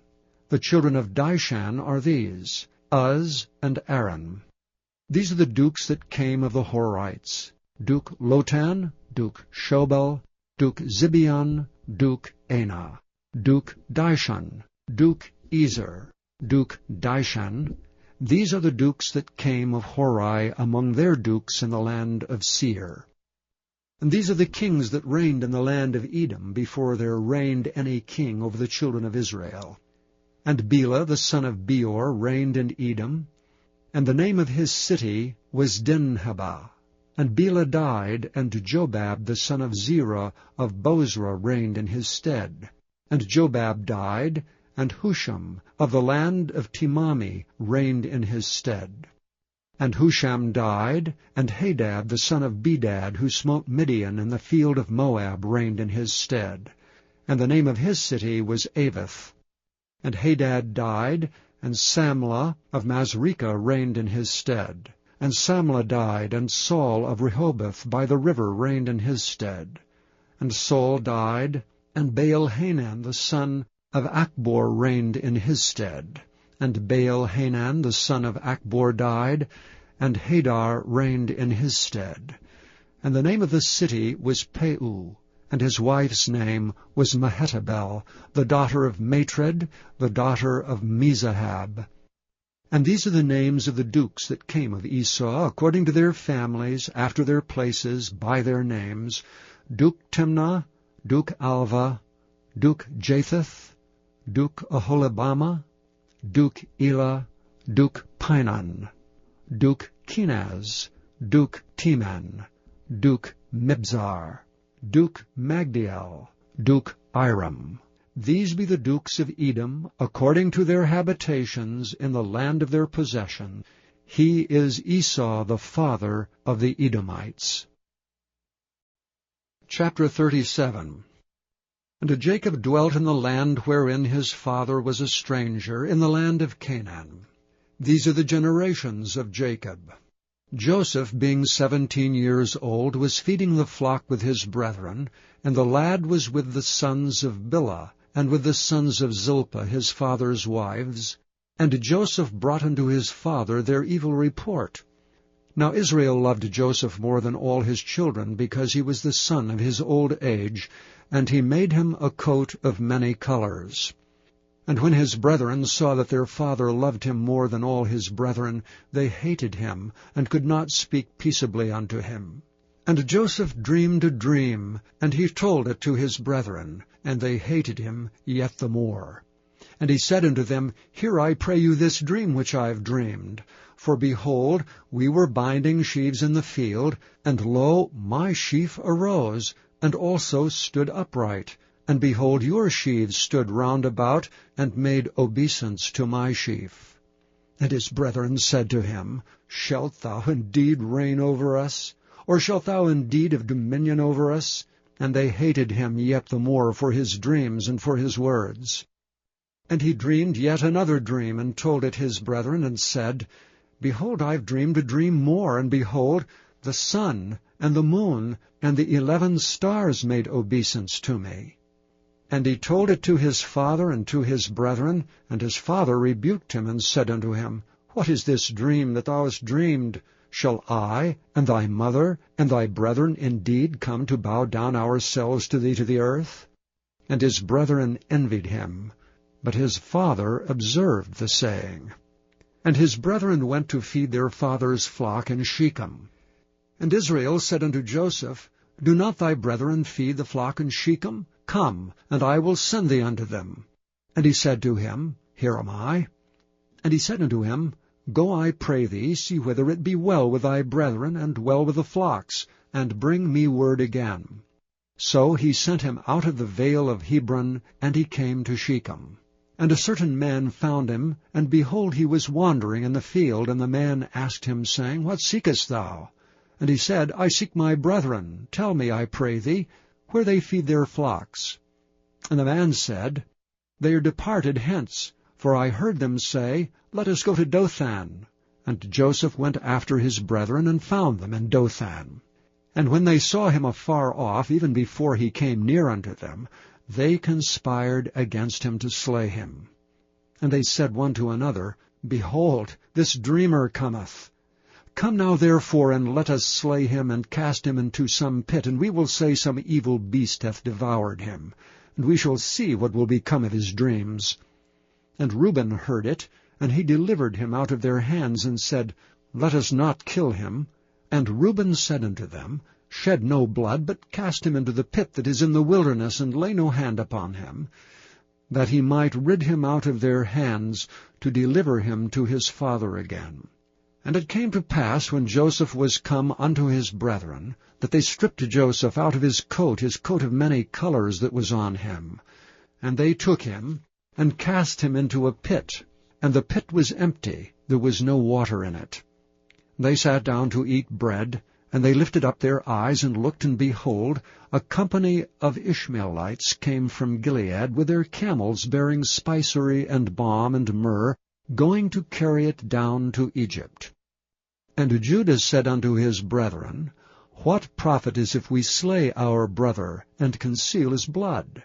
The children of Dishan are these, Uz, and Aran. These are the dukes that came of the Horites, Duke Lotan, Duke Shobal, Duke Zibeon, Duke Anah, Duke Dishon, Duke Ezer, Duke Dishan. These are the dukes that came of Hori among their dukes in the land of Seir. And these are the kings that reigned in the land of Edom before there reigned any king over the children of Israel. And Bela the son of Beor reigned in Edom, and the name of his city was Dinhabah. And Bela died, and Jobab the son of Zerah of Bozrah reigned in his stead. And Jobab died, and Husham of the land of Timami reigned in his stead. And Husham died, and Hadad the son of Bedad, who smote Midian in the field of Moab, reigned in his stead. And the name of his city was Avith. And Hadad died, and Samlah of Masrekah reigned in his stead. And Samlah died, and Saul of Rehoboth by the river reigned in his stead. And Saul died, and Baal-Hanan the son of Achbor reigned in his stead. And Baal-Hanan the son of Achbor died, and Hadar reigned in his stead. And the name of the city was Peu, and his wife's name was Mehetabel, the daughter of Matred, the daughter of Mezahab. And these are the names of the dukes that came of Esau, according to their families, after their places, by their names, Duke Timnah, Duke Alva, Duke Japheth, Duke Aholibamah, Duke Elah, Duke Pinon, Duke Kenaz, Duke Teman, Duke Mibzar, Duke Magdiel, Duke Iram. These be the dukes of Edom, according to their habitations in the land of their possession. He is Esau the father of the Edomites. Chapter 37. And Jacob dwelt in the land wherein his father was a stranger, in the land of Canaan. These are the generations of Jacob. Joseph, being 17 years old, was feeding the flock with his brethren, and the lad was with the sons of Bilhah, and with the sons of Zilpah his father's wives. And Joseph brought unto his father their evil report. Now Israel loved Joseph more than all his children, because he was the son of his old age, and he made him a coat of many colors. And when his brethren saw that their father loved him more than all his brethren, they hated him, and could not speak peaceably unto him. And Joseph dreamed a dream, and he told it to his brethren, and they hated him yet the more. And he said unto them, Hear, I pray you, this dream which I have dreamed. For behold, we were binding sheaves in the field, and lo, my sheaf arose, and also stood upright. And behold, your sheaves stood round about, and made obeisance to my sheaf. And his brethren said to him, Shalt thou indeed reign over us? Or shalt thou indeed have dominion over us? And they hated him yet the more for his dreams and for his words. And he dreamed yet another dream, and told it his brethren, and said, Behold, I have dreamed a dream more, and behold, the sun and the moon and the 11 stars made obeisance to me. And he told it to his father and to his brethren, and his father rebuked him, and said unto him, What is this dream that thou hast dreamed? Shall I, and thy mother, and thy brethren indeed come to bow down ourselves to thee to the earth? And his brethren envied him, but his father observed the saying. And his brethren went to feed their father's flock in Shechem. And Israel said unto Joseph, Do not thy brethren feed the flock in Shechem? Come, and I will send thee unto them. And he said to him, Here am I. And he said unto him, Go, I pray thee, see whether it be well with thy brethren, and well with the flocks, and bring me word again. So he sent him out of the vale of Hebron, and he came to Shechem. And a certain man found him, and behold, he was wandering in the field, and the man asked him, saying, What seekest thou? And he said, I seek my brethren. Tell me, I pray thee, where they feed their flocks. And the man said, They are departed hence, For I heard them say, Let us go to Dothan. And Joseph went after his brethren, and found them in Dothan. And when they saw him afar off, even before he came near unto them, they conspired against him to slay him. And they said one to another, Behold, this dreamer cometh. Come now therefore, and let us slay him, and cast him into some pit, and we will say some evil beast hath devoured him, and we shall see what will become of his dreams. And Reuben heard it, and he delivered him out of their hands, and said, Let us not kill him. And Reuben said unto them, Shed no blood, but cast him into the pit that is in the wilderness, and lay no hand upon him, that he might rid him out of their hands, to deliver him to his father again. And it came to pass, when Joseph was come unto his brethren, that they stripped Joseph out of his coat of many colors that was on him. And they took him, and cast him into a pit, and the pit was empty, there was no water in it. They sat down to eat bread, and they lifted up their eyes, and looked, and behold, a company of Ishmaelites came from Gilead, with their camels bearing spicery and balm and myrrh, going to carry it down to Egypt. And Judah said unto his brethren, What profit is if we slay our brother, and conceal his blood?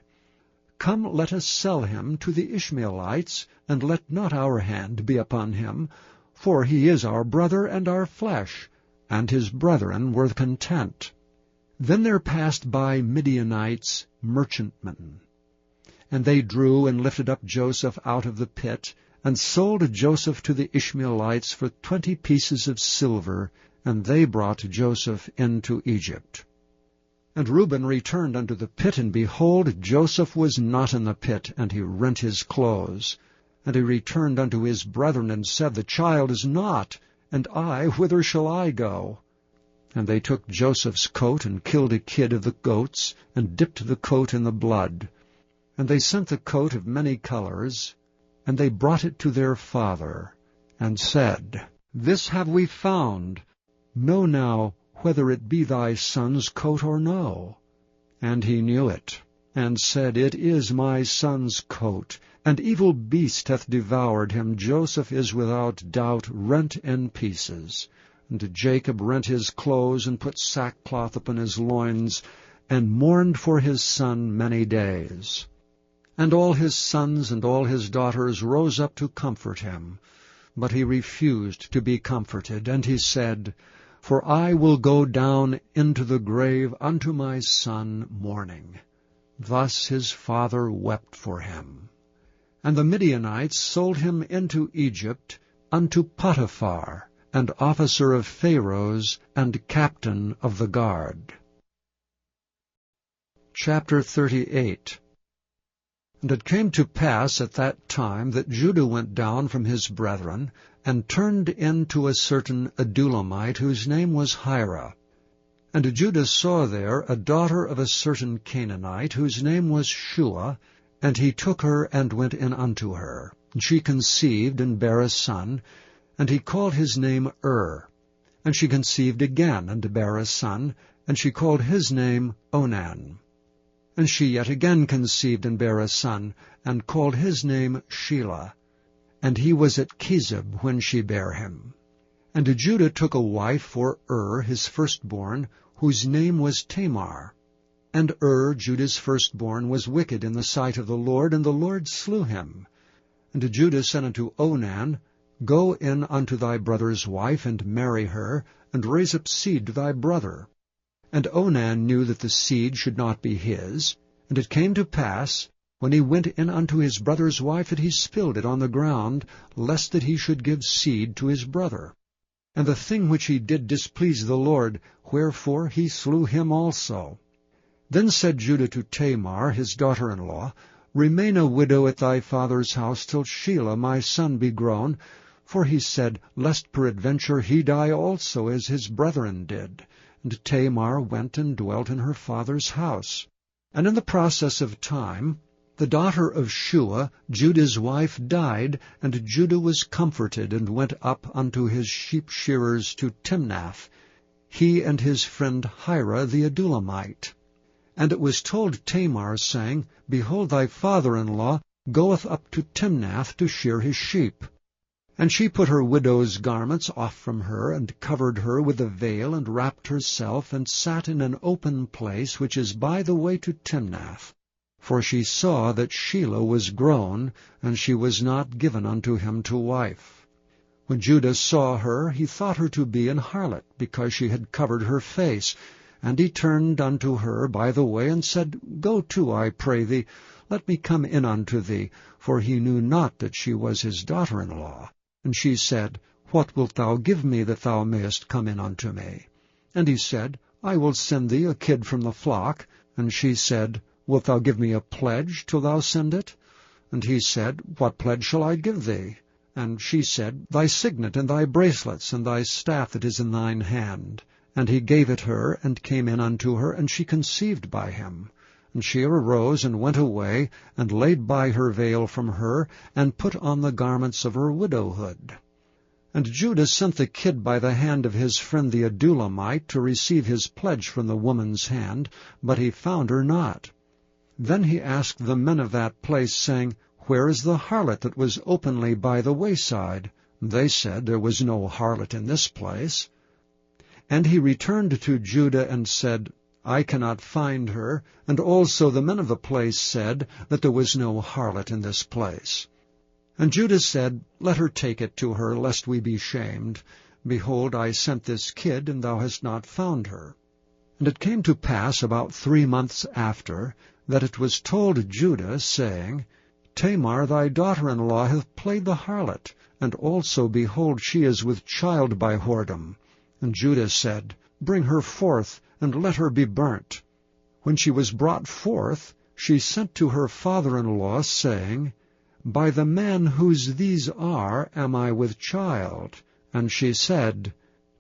Come, let us sell him to the Ishmaelites, and let not our hand be upon him, for he is our brother and our flesh. And his brethren were content. Then there passed by Midianites, merchantmen. And they drew and lifted up Joseph out of the pit, and sold Joseph to the Ishmaelites for 20 pieces of silver, and they brought Joseph into Egypt. And Reuben returned unto the pit, and behold, Joseph was not in the pit, and he rent his clothes. And he returned unto his brethren, and said, The child is not, and I, whither shall I go? And they took Joseph's coat, and killed a kid of the goats, and dipped the coat in the blood. And they sent the coat of many colors, and they brought it to their father, and said, This have we found. Know now whether it be thy son's coat or no. And he knew it, and said, It is my son's coat. An evil beast hath devoured him. Joseph is without doubt rent in pieces. And Jacob rent his clothes, and put sackcloth upon his loins, and mourned for his son many days. And all his sons and all his daughters rose up to comfort him. But he refused to be comforted, and he said, For I will go down into the grave unto my son mourning. Thus his father wept for him. And the Midianites sold him into Egypt unto Potiphar, and officer of Pharaoh's, and captain of the guard. Chapter 38. And it came to pass at that time that Judah went down from his brethren, and turned into a certain Adulamite, whose name was Hira. And Judah saw there a daughter of a certain Canaanite, whose name was Shua, and he took her and went in unto her. And she conceived and bare a son, and he called his name And she conceived again and bare a son, and she called his name Onan. And she yet again conceived and bare a son, and called his name Shelah. And he was at Chezib when she bare him. And Judah took a wife for his firstborn, whose name was Tamar. And Judah's firstborn, was wicked in the sight of the Lord, and the Lord slew him. And Judah said unto Onan, Go in unto thy brother's wife, and marry her, and raise up seed to thy brother. And Onan knew that the seed should not be his. And it came to pass, when he went in unto his brother's wife, that he spilled it on the ground, lest that he should give seed to his brother. And the thing which he did displeased the Lord, wherefore he slew him also. Then said Judah to Tamar, his daughter-in-law, Remain a widow at thy father's house till Shelah my son be grown. For he said, Lest peradventure he die also, as his brethren did. And Tamar went and dwelt in her father's house. And in the process of time, the daughter of Shua, Judah's wife, died, and Judah was comforted, and went up unto his sheep-shearers to Timnath, he and his friend Hira the Adulamite. And it was told Tamar, saying, Behold, thy father-in-law goeth up to Timnath to shear his sheep. And she put her widow's garments off from her, and covered her with a veil, and wrapped herself, and sat in an open place which is by the way to Timnath. For she saw that Shelah was grown, and she was not given unto him to wife. When Judah saw her, he thought her to be an harlot, because she had covered her face. And he turned unto her by the way, and said, Go to, I pray thee, let me come in unto thee. For he knew not that she was his daughter-in-law. And she said, What wilt thou give me that thou mayest come in unto me? And he said, I will send thee a kid from the flock. And she said, Wilt thou give me a pledge till thou send it? And he said, What pledge shall I give thee? And she said, Thy signet, and thy bracelets, and thy staff that is in thine hand. And he gave it her, and came in unto her, and she conceived by him. And she arose, and went away, and laid by her veil from her, and put on the garments of her widowhood. And Judah sent the kid by the hand of his friend the Adullamite to receive his pledge from the woman's hand, but he found her not. Then he asked the men of that place, saying, Where is the harlot that was openly by the wayside? They said, There was no harlot in this place. And he returned to Judah and said, I cannot find her. And also the men of the place said that there was no harlot in this place. And Judah said, Let her take it to her, lest we be shamed. Behold, I sent this kid, and thou hast not found her. And it came to pass about 3 months after, that it was told Judah, saying, Tamar thy daughter-in-law hath played the harlot, and also, behold, she is with child by whoredom. And Judah said, Bring her forth, and let her be burnt. When she was brought forth, she sent to her father-in-law, saying, By the man whose these are am I with child. And she said,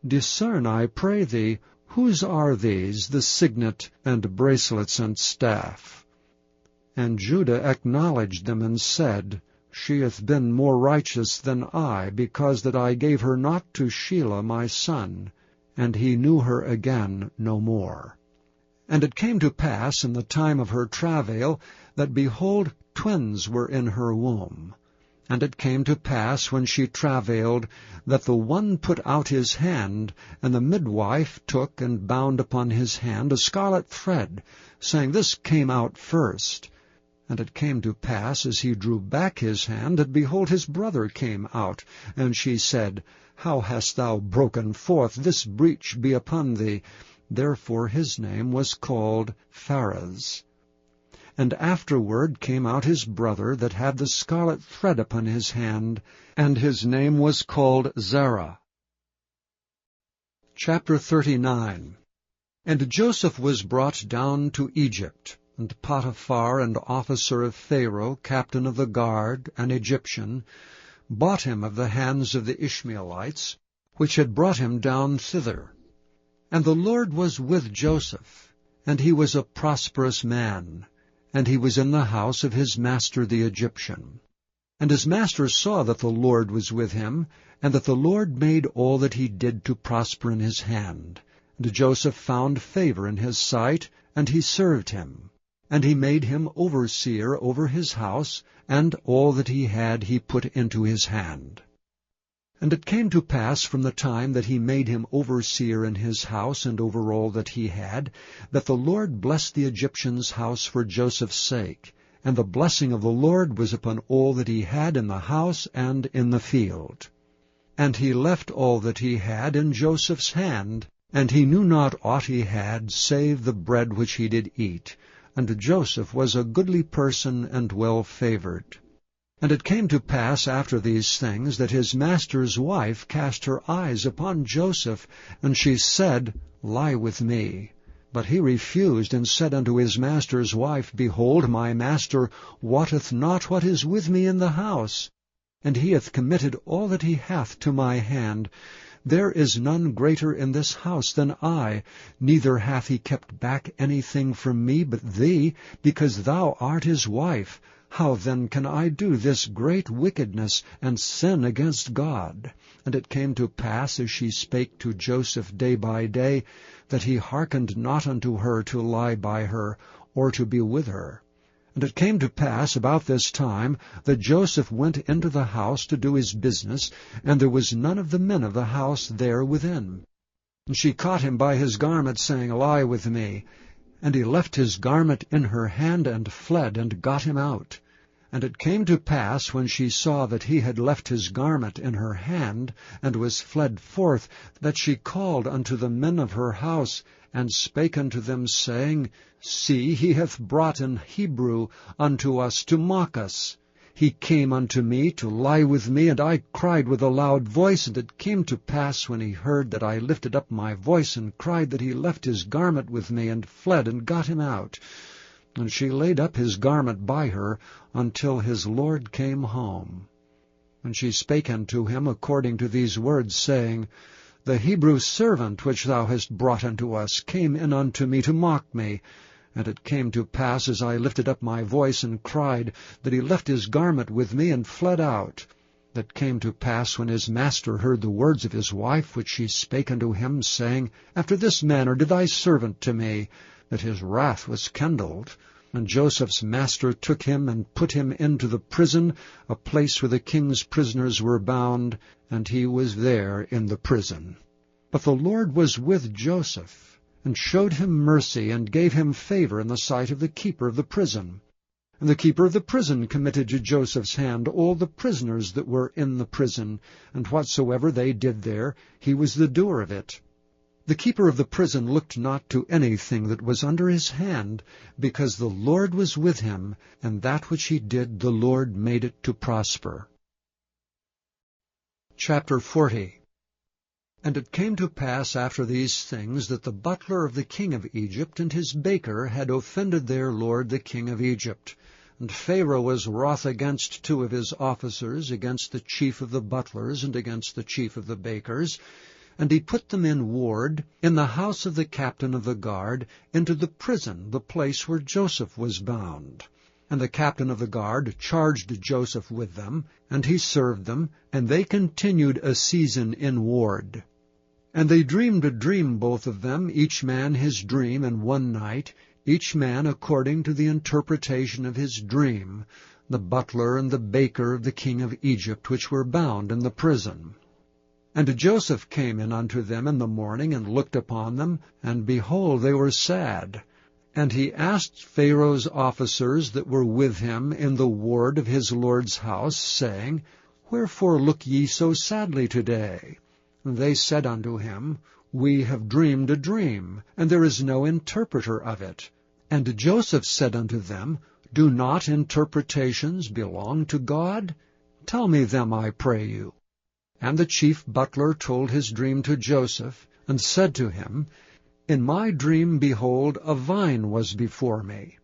Discern, I pray thee, whose are these, the signet, and bracelets, and staff? And Judah acknowledged them, and said, She hath been more righteous than I, because that I gave her not to Shelah my son. And he knew her again no more. And it came to pass in the time of her travail, that, behold, twins were in her womb. And it came to pass, when she travailed, that the one put out his hand, and the midwife took and bound upon his hand a scarlet thread, saying, This came out first. And it came to pass, as he drew back his hand, that, behold, his brother came out. And she said, How hast thou broken forth? This breach be upon thee. Therefore his name was called Pharez. And afterward came out his brother that had the scarlet thread upon his hand, and his name was called Zerah. Chapter 39. And Joseph was brought down to Egypt, and Potiphar, an officer of Pharaoh, captain of the guard, an Egyptian, bought him of the hands of the Ishmaelites, which had brought him down thither. And the Lord was with Joseph, and he was a prosperous man, and he was in the house of his master the Egyptian. And his master saw that the Lord was with him, and that the Lord made all that he did to prosper in his hand. And Joseph found favor in his sight, and he served him. And he made him overseer over his house, and all that he had he put into his hand. And it came to pass from the time that he made him overseer in his house and over all that he had, that the Lord blessed the Egyptian's house for Joseph's sake. And the blessing of the Lord was upon all that he had in the house and in the field. And he left all that he had in Joseph's hand, and he knew not aught he had, save the bread which he did eat. And Joseph was a goodly person and well favored. And it came to pass after these things, that his master's wife cast her eyes upon Joseph, and she said, Lie with me. But he refused, and said unto his master's wife, Behold, my master wotteth not what is with me in the house, and he hath committed all that he hath to my hand. There is none greater in this house than I, neither hath he kept back anything from me but thee, because thou art his wife. How then can I do this great wickedness, and sin against God? And it came to pass, as she spake to Joseph day by day, that he hearkened not unto her to lie by her, or to be with her. And it came to pass about this time that Joseph went into the house to do his business, and there was none of the men of the house there within. And she caught him by his garment, saying, Lie with me. And he left his garment in her hand, and fled, and got him out. And it came to pass, when she saw that he had left his garment in her hand, and was fled forth, that she called unto the men of her house, and spake unto them, saying, See, he hath brought an Hebrew unto us to mock us. He came unto me to lie with me, and I cried with a loud voice. And it came to pass, when he heard that I lifted up my voice and cried, that he left his garment with me, and fled, and got him out. And she laid up his garment by her, until his lord came home. And she spake unto him according to these words, saying, The Hebrew servant which thou hast brought unto us came in unto me to mock me. And it came to pass, as I lifted up my voice and cried, that he left his garment with me, and fled out. That came to pass, when his master heard the words of his wife, which she spake unto him, saying, After this manner did thy servant to me, that his wrath was kindled. And Joseph's master took him, and put him into the prison, a place where the king's prisoners were bound, and he was there in the prison. But the Lord was with Joseph, and showed him mercy, and gave him favor in the sight of the keeper of the prison. And the keeper of the prison committed to Joseph's hand all the prisoners that were in the prison, and whatsoever they did there, he was the doer of it. The keeper of the prison looked not to anything that was under his hand, because the Lord was with him, and that which he did the Lord made it to prosper. Chapter 40. And it came to pass after these things, that the butler of the king of Egypt and his baker had offended their lord the king of Egypt. And Pharaoh was wroth against two of his officers, against the chief of the butlers, and against the chief of the bakers. And he put them in ward, in the house of the captain of the guard, into the prison, the place where Joseph was bound. And the captain of the guard charged Joseph with them, and he served them, and they continued a season in ward. And they dreamed a dream, both of them, each man his dream in one night, each man according to the interpretation of his dream, the butler and the baker of the king of Egypt, which were bound in the prison. And Joseph came in unto them in the morning, and looked upon them, and behold, they were sad. And he asked Pharaoh's officers that were with him in the ward of his lord's house, saying, Wherefore look ye so sadly today? And they said unto him, We have dreamed a dream, and there is no interpreter of it. And Joseph said unto them, Do not interpretations belong to God? Tell me them, I pray you. And the chief butler told his dream to Joseph, and said to him, In my dream, behold, a vine was before me.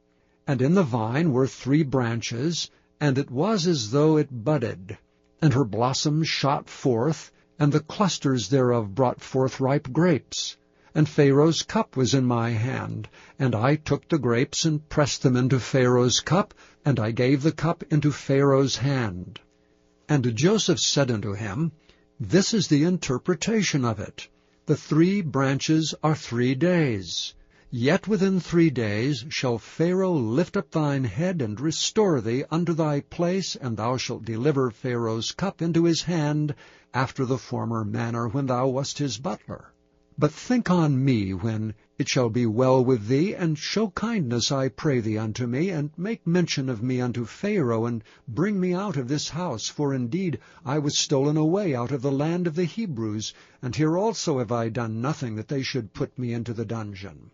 And in the vine were 3 branches, and it was as though it budded. And her blossoms shot forth, and the clusters thereof brought forth ripe grapes. And Pharaoh's cup was in my hand, and I took the grapes, and pressed them into Pharaoh's cup, and I gave the cup into Pharaoh's hand. And Joseph said unto him, This is the interpretation of it. The 3 branches are 3 days. Yet within 3 days shall Pharaoh lift up thine head, and restore thee unto thy place, and thou shalt deliver Pharaoh's cup into his hand, after the former manner when thou wast his butler. But think on me when it shall be well with thee, and show kindness, I pray thee, unto me, and make mention of me unto Pharaoh, and bring me out of this house. For indeed I was stolen away out of the land of the Hebrews, and here also have I done nothing that they should put me into the dungeon.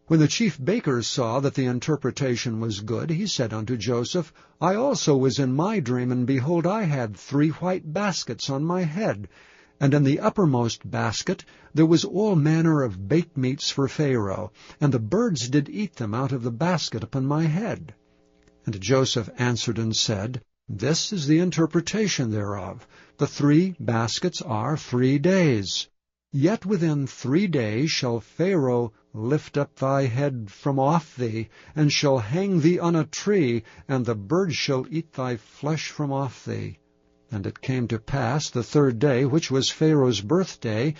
When the chief baker saw that the interpretation was good, he said unto Joseph, I also was in my dream, and behold, I had 3 white baskets on my head, and in the uppermost basket there was all manner of baked meats for Pharaoh, and the birds did eat them out of the basket upon my head. And Joseph answered and said, This is the interpretation thereof. The 3 baskets are 3 days. Yet within 3 days shall Pharaoh lift up thy head from off thee, and shall hang thee on a tree, and the birds shall eat thy flesh from off thee. And it came to pass the 3rd day, which was Pharaoh's birthday,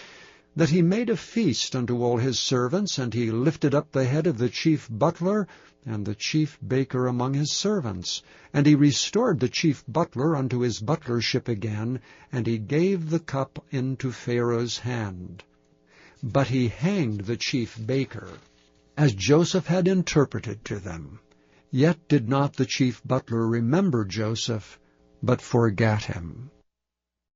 that he made a feast unto all his servants, and he lifted up the head of the chief butler and the chief baker among his servants. And he restored the chief butler unto his butlership again, and he gave the cup into Pharaoh's hand. But he hanged the chief baker, as Joseph had interpreted to them. Yet did not the chief butler remember Joseph, but forgat him.